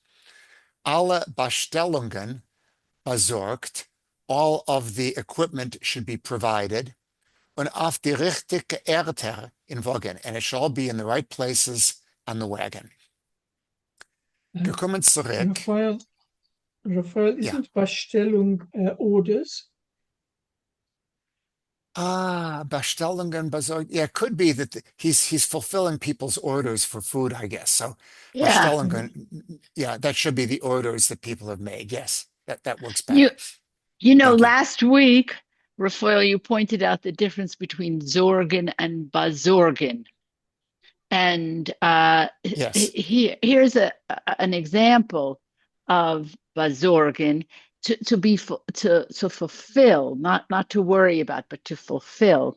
Alle Bestellungen besorgt, all of the equipment should be provided. Und auf die richtige Erde in Wagen, and it shall all be in the right places on the wagon. Gekommen zurück. Raphael, isn't Bestellung orders? Bestellungen besorgt. Yeah, it could be that he's fulfilling people's orders for food, I guess. So Yeah. Bestellungen, yeah, that should be the orders that people have made. Yes, that works better. You know, Thank you. last week, Raphael, you pointed out the difference between Zorgen and Bazorgen. And Yes. here's an example of Bazorgen to fulfill, not to worry about, but to fulfill.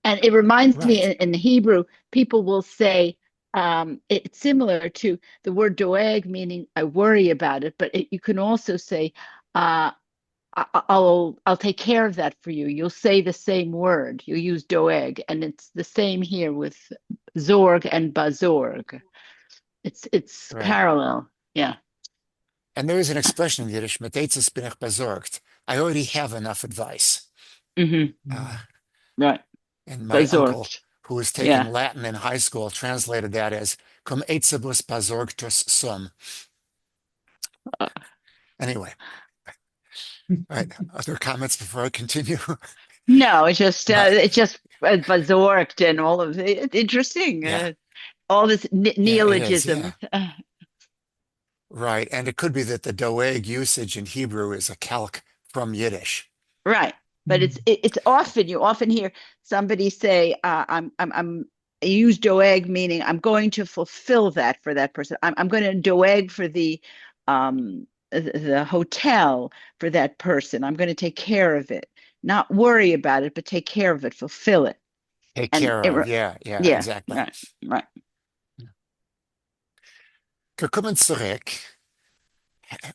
And it reminds me in Hebrew, people will say it's similar to the word doeg, meaning I worry about it, but you can also say I'll take care of that for you. You'll say the same word. You use doeg, and it's the same here with zorg and bazorg. It's parallel, yeah. And there is an expression in Yiddish, "Mit Eitzes bin ich besorgt." I already have enough advice. Right. And my Besorgt. uncle, who was taking Latin in high school, translated that as "Cum eitzebus besorgtus sum." Anyway. All right. Other comments before I continue? No, it's just bazorgt and all of it. Interesting. Yeah. All this It neologism. is, right. And it could be that the doeg usage in Hebrew is a calque from Yiddish. Right. But it's often, you often hear somebody say, I use doeg, meaning I'm going to fulfill that for that person. I'm going to doeg for the hotel for that person. I'm going to take care of it, not worry about it, but take care of it, fulfill it. Take care of, yeah, exactly. Right. Gekommen zurück,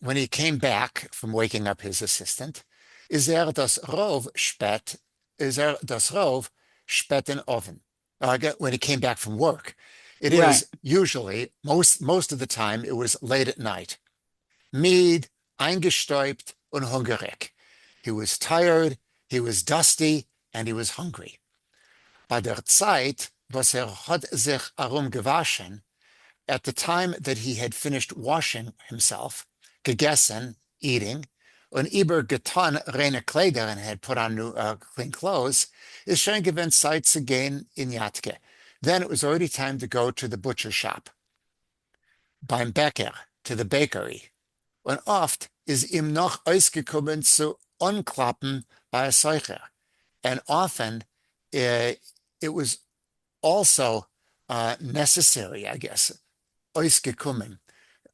when he came back from waking up his assistant, is das Rov spät in oven. When he came back from work, it is usually, most of the time, it was late at night. Müde, eingestäubt und hungrig. He was tired, he was dusty, and he was hungry. Bei der Zeit, was hat sich gewaschen, at the time that he had finished washing himself, gegessen, eating, und getan reine Kleider and had put on new clean clothes, is schon gewinnt Zeit zu gehen in Jatke, Then it was already time to go to the butcher shop, beim Bäcker, to the bakery. Und oft ist ihm noch ausgekommen zu unklappen bei a Seucher. And often it was also necessary, I guess, ausgekommen,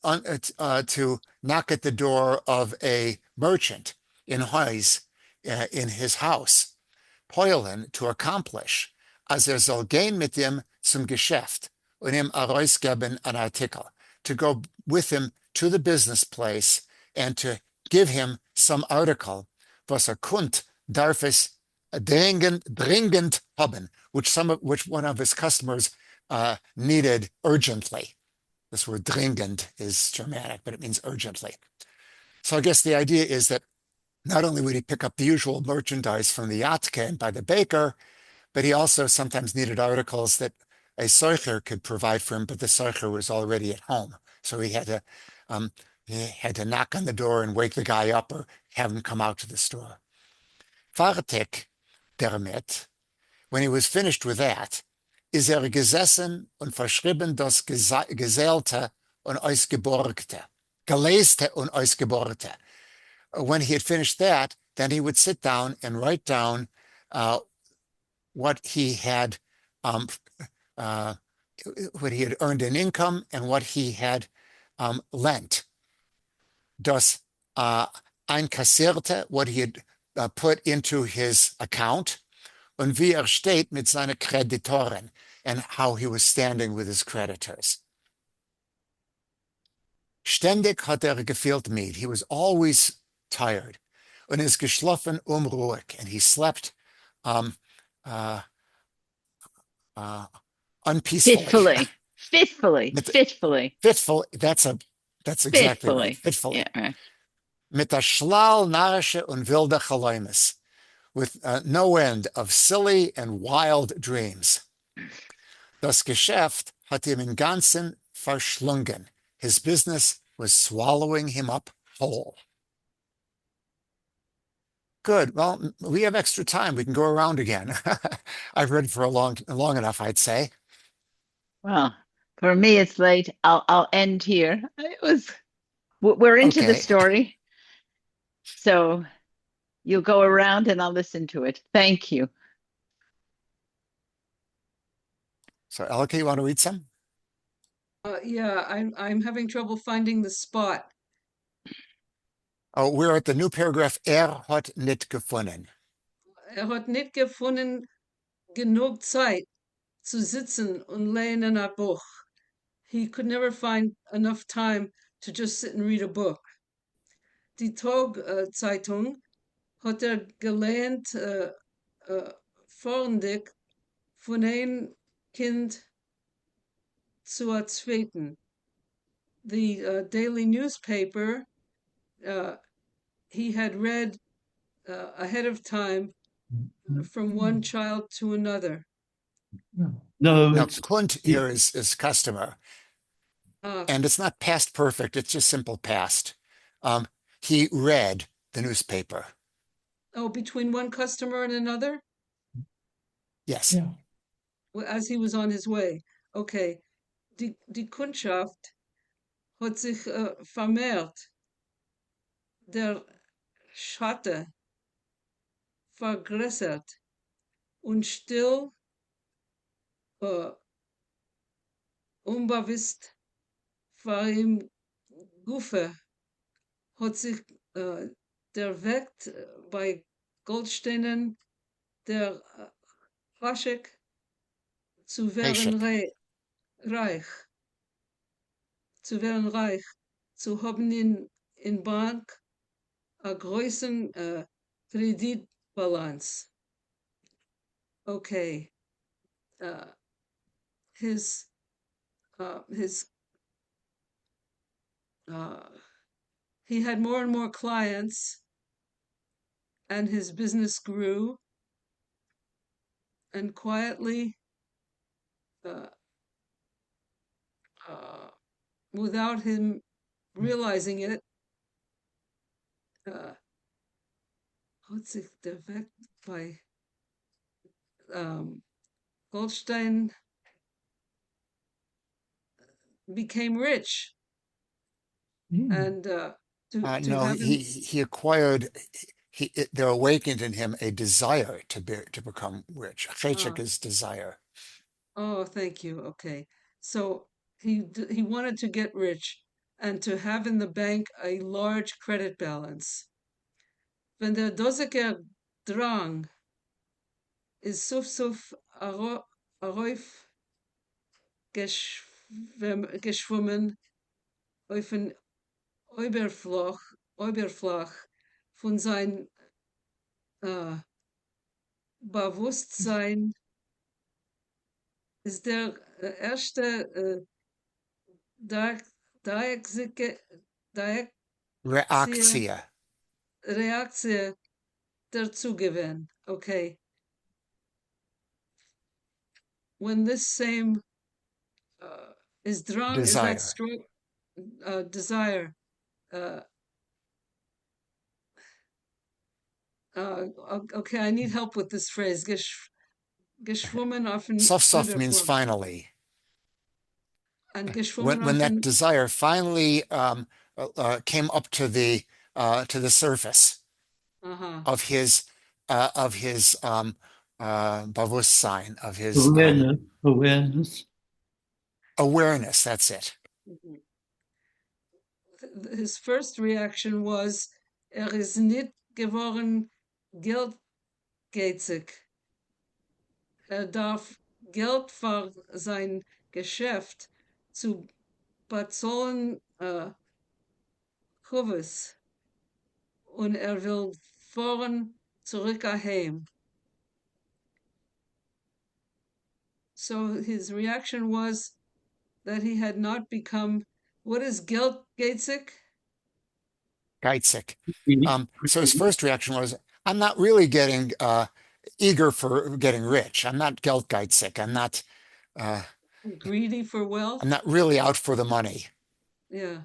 to knock at the door of a merchant in his house. Heulen to accomplish, als soll gehen mit ihm zum Geschäft und ihm herausgeben an Artikel, to go with him to the business place and to give him some article, was kunt darf es dringend haben, which one of his customers needed urgently. This word dringend is Germanic, but it means urgently. So I guess the idea is that not only would he pick up the usual merchandise from the Yatke and by the baker, but he also sometimes needed articles that a soicher could provide for him, but the soicher was already at home. So he had to knock on the door and wake the guy up or have him come out to the store. Fertig damit, when he was finished with that, ist gesessen und verschrieben das Gesälte und Ausgeborgte, Geleste und Ausgeborgte. When he had finished that, then he would sit down and write down what he had earned in income and what he had lent. Das einkassierte, what he had put into his account, und wie steht mit seinen Kreditoren, and how he was standing with his creditors. Ständig hat gefühlt müde. He was always tired. Und ist geschlafen unruhig, and he slept unpeacefully. Fitfully. That's exactly right. Fitfully. Yeah, right. Mit der Schlal, narische und wilde Geläumes, with no end of silly and wild dreams. Das Geschäft hat ihm im Ganzen verschlungen. His business was swallowing him up whole. Good. Well, we have extra time. We can go around again. I've read for long enough, I'd say. Well, for me, it's late. I'll end here. We're into the Okay. story. So you'll go around and I'll listen to it. Thank you. So, Elke, you want to read some? Yeah, I'm having trouble finding the spot. Oh, we're at the new paragraph. Hat nicht gefunden. Hat nicht gefunden genug Zeit zu sitzen und lesen ein Buch. He could never find enough time to just sit and read a book. Die Tag-Zeitung hat gelernt vorndig von ein Kind zur zweiten. The daily newspaper he had read ahead of time from one child to another. No, Now, Kunt here is customer. Ah, And it's not past perfect, it's just simple past. He read the newspaper. oh, between one customer and another? Yes. yeah. As he was on his way. Okay. Die Kundschaft hat sich vermehrt. Der Schatten vergrößert und still unbewusst vor ihm Guffe hat sich der Weg bei Goldsteinen der Haschek zu werden reich, zu haben in Bank a großen Kreditbalance. Okay. His he had more and more clients, and his business grew. And quietly, without him realizing it, hat sich der Weg bei Goldstein became rich, and to No, have him. he acquired. There awakened in him a desire to become rich. Chaychik Ah, is desire. oh, thank you. Okay, so he wanted to get rich and to have in the bank a large credit balance. Wenn der Doseker Drang is suf suf arauf geschwommen auf ein Oberflach von sein Bewusstsein, ist der erste Diaxike, Reaktia. Reaktie dazu gewesen. Okay. When this same is drang, is that Desire. strong desire. Uh, okay, I need help with this phrase. Geschwommen auf ein Suf means Oberflach. finally. And geschwommen When auf that ein. desire finally came up to the surface Uh-huh. of his Bewusstsein, of his Awareness. awareness. That's it. Mhm. His first reaction was, is nicht geworden geldgeizig. Darf Geld für sein Geschäft zu bezahlen Chuvas, und will fahren zurück heim. So his reaction was that he had not become, what is geldgeizig? Geizig. So his first reaction was, I'm not really getting eager for getting rich. I'm not geldgeizig. Uh, Greedy for I'm wealth. not really out for the money. Yeah.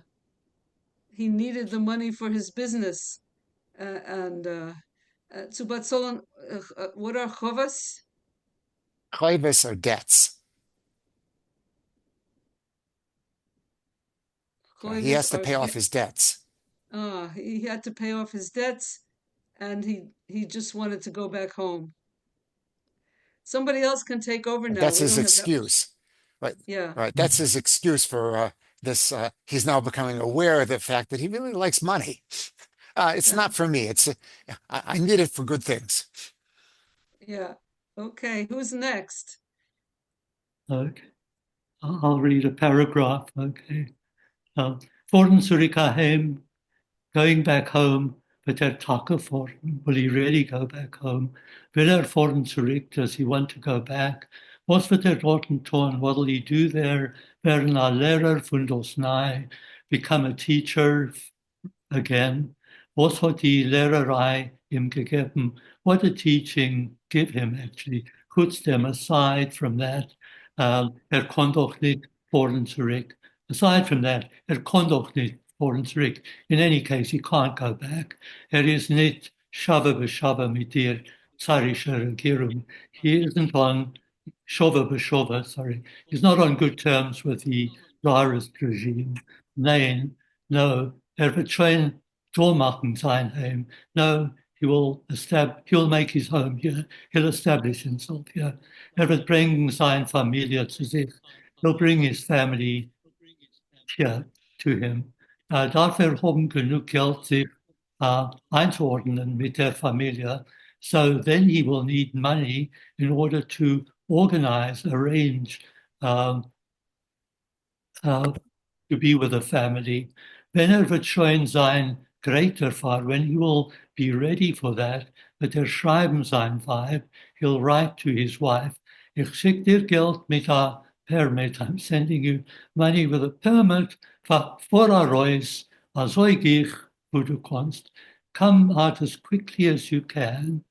He needed the money for his business. And zu bezahlen, what are chovas? Chayvus are debts. He Chovas has to are pay off his debts. he had to pay off his debts, and he just wanted to go back home. Somebody else can take over now. That's We his don't have that much. excuse. Right. Yeah. Right. That's his excuse for this. He's now becoming aware of the fact that he really likes money. It's not for me. I need it for good things. Yeah. Okay. Who's next? Okay. I'll read a paragraph. Okay. Fahren zurück heim, going back home, but der Tage fahren. Will he really go back home? Will fahren zurück? Does he want to go back? Was wird dort tun? What will he do there? Werden a Lehrer von das nahe, become a teacher again? Was hat die Lehrerei ihm gegeben? What did teaching give him actually? Puts them aside from that. Kon doch nicht fahren zurück. Aside from that, kon doch nicht fahren zurück. In any case, he can't go back. Is nicht Shava b'Shava mit der zarische Regierung. He isn't on Shova b'Shova, sorry. He's not on good terms with the Tsarist regime. Nein, no, wird schon machen sein heim. No, he'll make his home here. He'll establish himself here. Wird bringen seine Familie zu sich. He'll bring his family here to him. Dafür haben genug Geld, sich einzuordnen mit der Familie. So then he will need money in order to organize, arrange to be with a family. Wenn wird schon sein greater Fall, when he will be ready for that, wird schreiben sein Weib, he'll write to his wife, ich schick dir Geld mit a permit, I'm sending you money with a permit for a reis, also ich, wo du kannst. Come out as quickly as you can.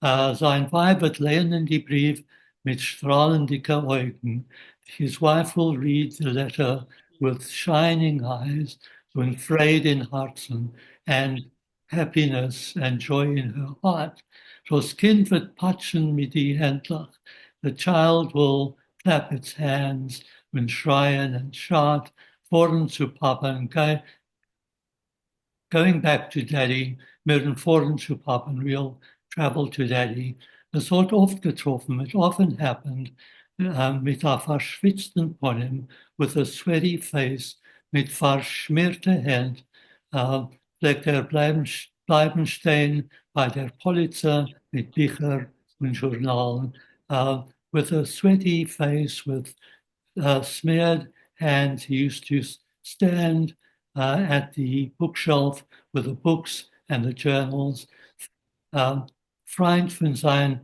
Sein Weib wird lesen die Brief mit strahlendicken Augen. His wife will read the letter with shining eyes, with Freude in Herzen, and happiness and joy in her heart. Das Kind wird patschen mit die Händler. The child will clap its hands und schreien and shout, foreign to Papa and going back to Daddy, met een foreign to Papa and real travel to Daddy. Es hat oft getroffen, it often happened, mit a verschwitzten Ponym, with a sweaty face, mit verschmierte Hand, bleibt bleiben stehen bei der Polizei mit Bücher und Journalen, with a sweaty face, with smeared hands. He used to stand at the bookshelf with the books and the journals. Freund von seinen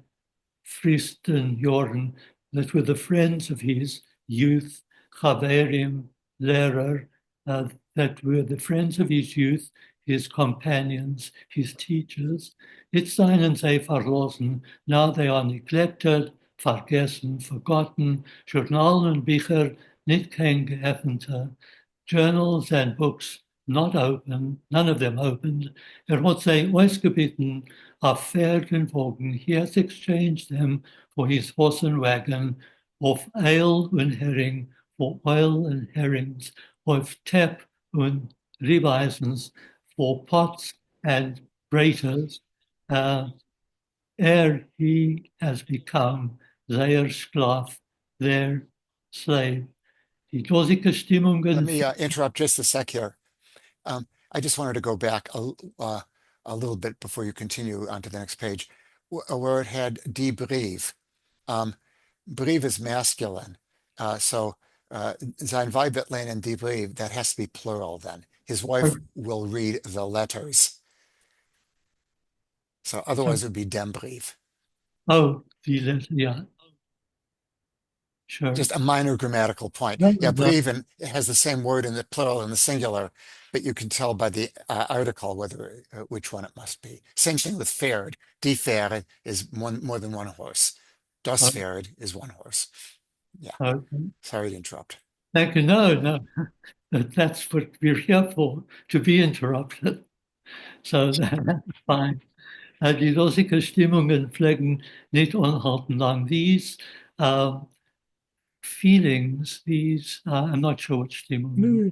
frühesten Jahren, that were the friends of his youth, Chaverim, Lehrer, that were the friends of his youth, his companions, his teachers. Jetzt seien sie verlassen. Now they are neglected, vergessen, forgotten. Journal and Bücher nicht kein geöffnete. Journals and books not open, none of them opened. Hat sie ausgebeten auf Pferdenwagen. He has exchanged them for his horse and wagon, of ale and herring for oil and herrings, of tap and ribisons for pots and graters. He has become their sklav, their slave. Die dosige Stimmungen. Let me interrupt just a sec here. I just wanted to go back a little bit before you continue on to the next page, where it had die Brief. Brief is masculine, so sein Weib wird lehnen die Brief, that has to be plural then. His wife will read the letters. So otherwise it would be dem Brief. Oh, die letter, yeah. Sure. Just a minor grammatical point. No, Yeah, no. Brieven has the same word in the plural and the singular, but you can tell by the article whether which one it must be. Same thing with Pferd. Die Pferd is more than one horse. Das Pferd is one horse. Yeah. Okay. Sorry to interrupt. Thank you. No. That's what we're here for, to be interrupted. So that's fine. Die losige Stimmungen pflegen nicht anhalten lang. These feelings, these, I'm not sure what Stimmungen.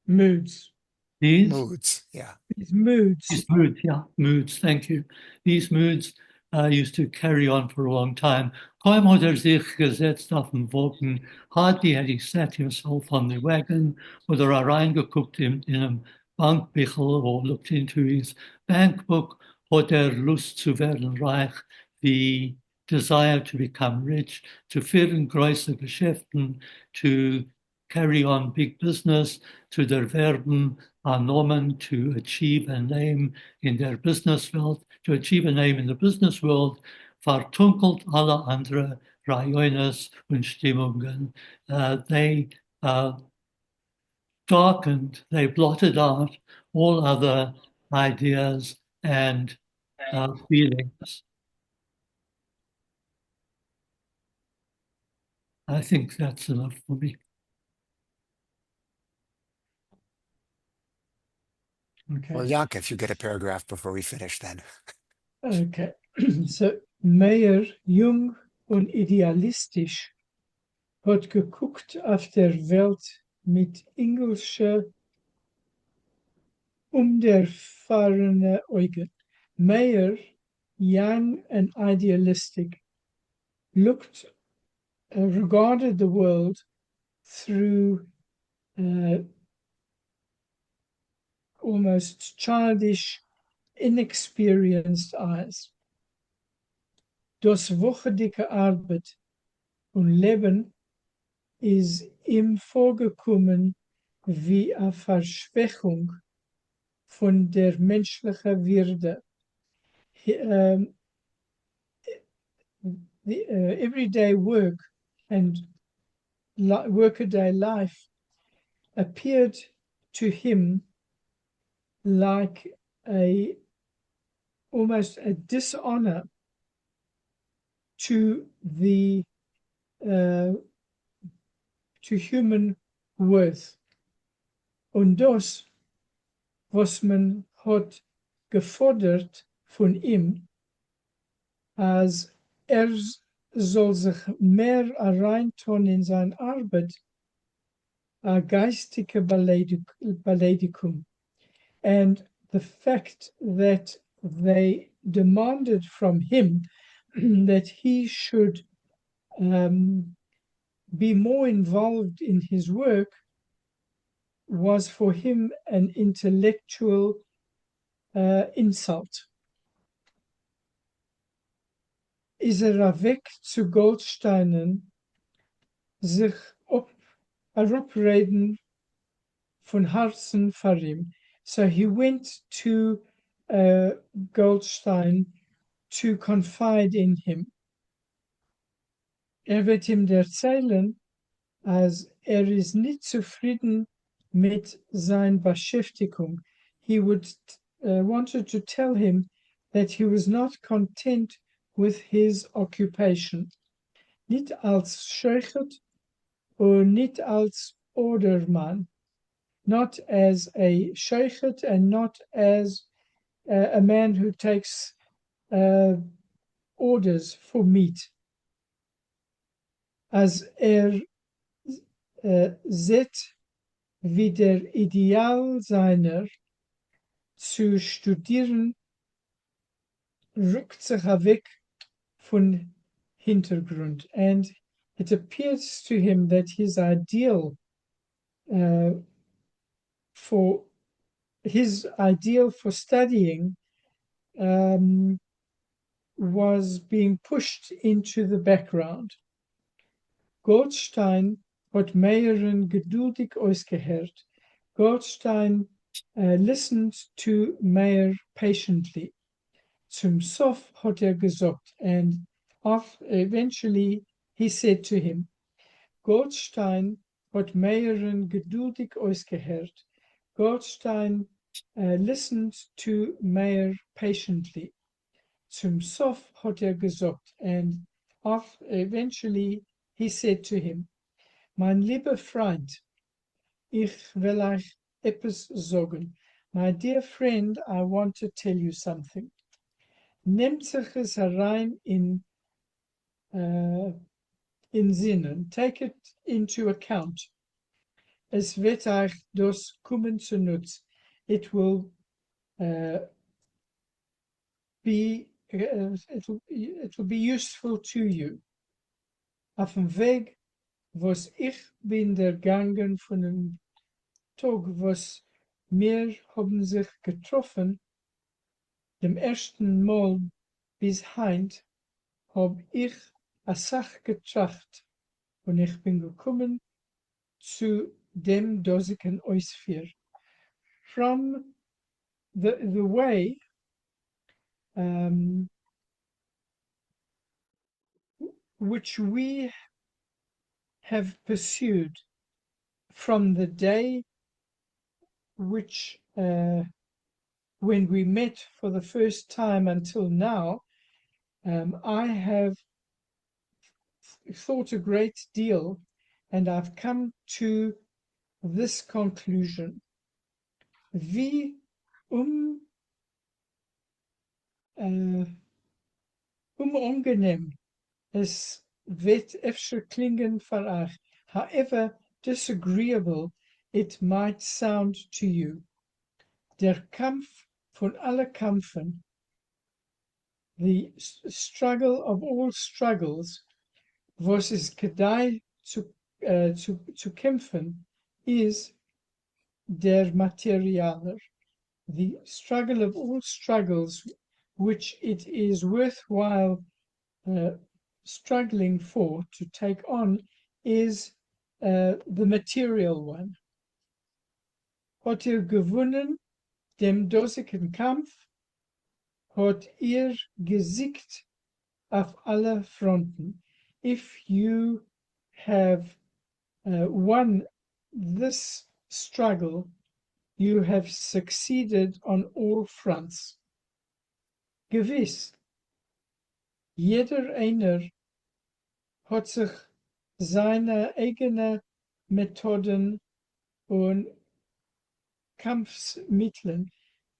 Moods. These? Moods, yeah. These moods. These moods, yeah, moods, thank you. These moods used to carry on for a long time. Kaum hat sich gesetzt auf den Wagen, hardly had he sat himself on the wagon, oder reingeguckt in einem Bankbichel or looked into his bank book, hat Lust zu werden reich, the desire to become rich, to führen große Geschäften, to carry on big business, to erwerben Normen, to achieve a name in their business world, to achieve a name in the business world, vertunkelt alle andere Rajones und Stimmungen. They darkened, they blotted out all other ideas and feelings. I think that's enough for me. Okay. Well, Janka, if you get a paragraph before we finish then. Okay. So, mehr jung und idealistisch hat geguckt auf der Welt mit englische der Augen. Mehr young and idealistic looked, regarded the world through almost childish, inexperienced eyes. Das wochendicke Arbeit und Leben ist ihm vorgekommen wie eine Verschwächung von der menschlichen Würde. The everyday work and workaday life appeared to him like almost a dishonor to the to human worth. Und das, was man hat gefordert von ihm, als soll sich mehr reintun in seine Arbeit, a geistige Beleidigung. And the fact that they demanded from him that he should be more involved in his work was for him an intellectual insult. Is weg zu Goldsteinen, sich opreden von Herzen vor ihm. So he went to Goldstein to confide in him. Wird ihm erzählen, als ist nicht zufrieden mit seiner Beschäftigung. He wanted to tell him that he was not content with his occupation. Nicht als Scheichet und nicht als Orderman. Not as a sheikhet and not as a man who takes orders for meat. As sieht, wie der Ideal seiner zu studieren, rückt sich weg von Hintergrund. And it appears to him that his ideal for studying was being pushed into the background. Goldstein hat Meyeren geduldig ausgehört. Goldstein listened to Meyer patiently. Zum Sof hat gesagt, and eventually he said to him, Goldstein hat Meyeren geduldig ausgehört. Goldstein listened to Meyer patiently. Zum Sof hat gesagt, and eventually he said to him, mein lieber Freund, ich will euch etwas sagen. My dear friend, I want to tell you something. Nehmt sich es herein in Sinnen. Take it into account. Es wird euch das kommen zu Nutz. It will be useful to you. Auf dem Weg, was ich bin gegangen von dem Tag, was wir haben sich getroffen, dem ersten Mal bis heint, hab ich a Sach getracht und ich bin gekommen zu dem dosigen Ausführ. From the way which we have pursued from the day which when we met for the first time until now, I have thought a great deal and I've come to this conclusion. Wie unangenehm es wird öfter klingen für euch, however disagreeable it might sound to you. Der Kampf von aller Kämpfen, the struggle of all struggles, was es gedei zu kämpfen, is der Materialer. The struggle of all struggles, which it is worthwhile struggling for, to take on, is the material one. Hat gewonnen dem dosigen Kampf, hat gesiegt auf alle Fronten. If you have won this struggle, you have succeeded on all fronts. Gewiss, jeder einer hat sich seine eigenen Methoden und Kampfmitteln.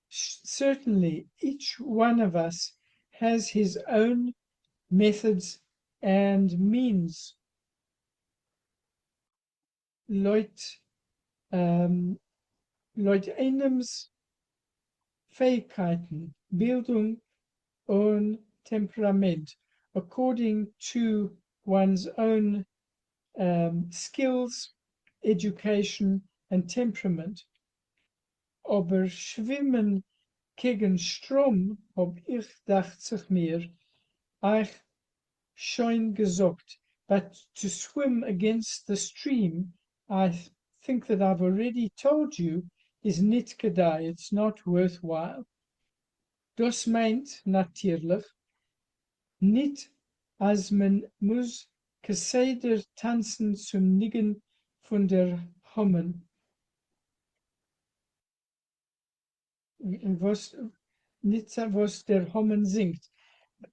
Certainly, each one of us has his own methods and means Leut Einems Fähigkeiten, Bildung und Temperament, according to one's own skills, education, and temperament. Aber schwimmen gegen Strom, hab ich dacht sich mir, ich schon gesagt, but to swim against the stream, I think that I've already told you, is nicht gedei, it's not worthwhile. Das meint natürlich nicht, als man muss geseder tanzen zum Nigen von der Hommen. Was, nicht was der Hommen singt.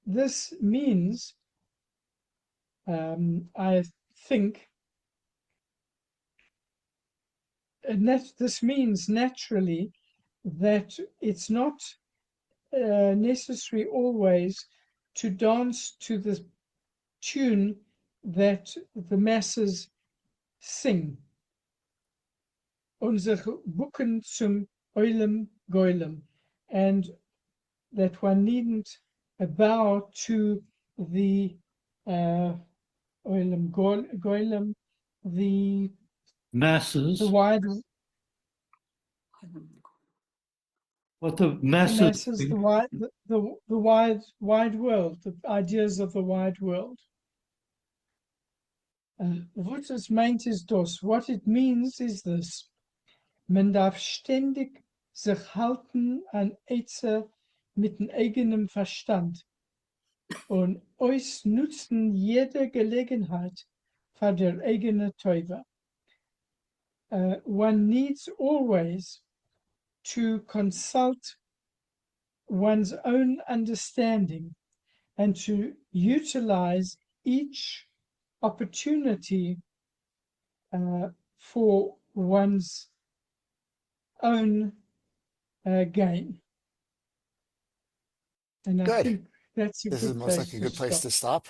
This means, I think, this means naturally that it's not necessary always to dance to the tune that the masses sing. Unsere Bucken zum Oilem Goilem, and that one needn't bow to the Oilem Goilem, the Masses, wide what the the masses, masses, the wide world, the ideas of the wide world. What es meint is das. What it means is this. Man darf ständig sich halten an Eize mit dem eigenen Verstand und euch nutzen jede Gelegenheit für der eigene Teufel. One needs always to consult one's own understanding and to utilize each opportunity for one's own gain. And I Good. think that's a This is good most place like a to good place stop. to stop.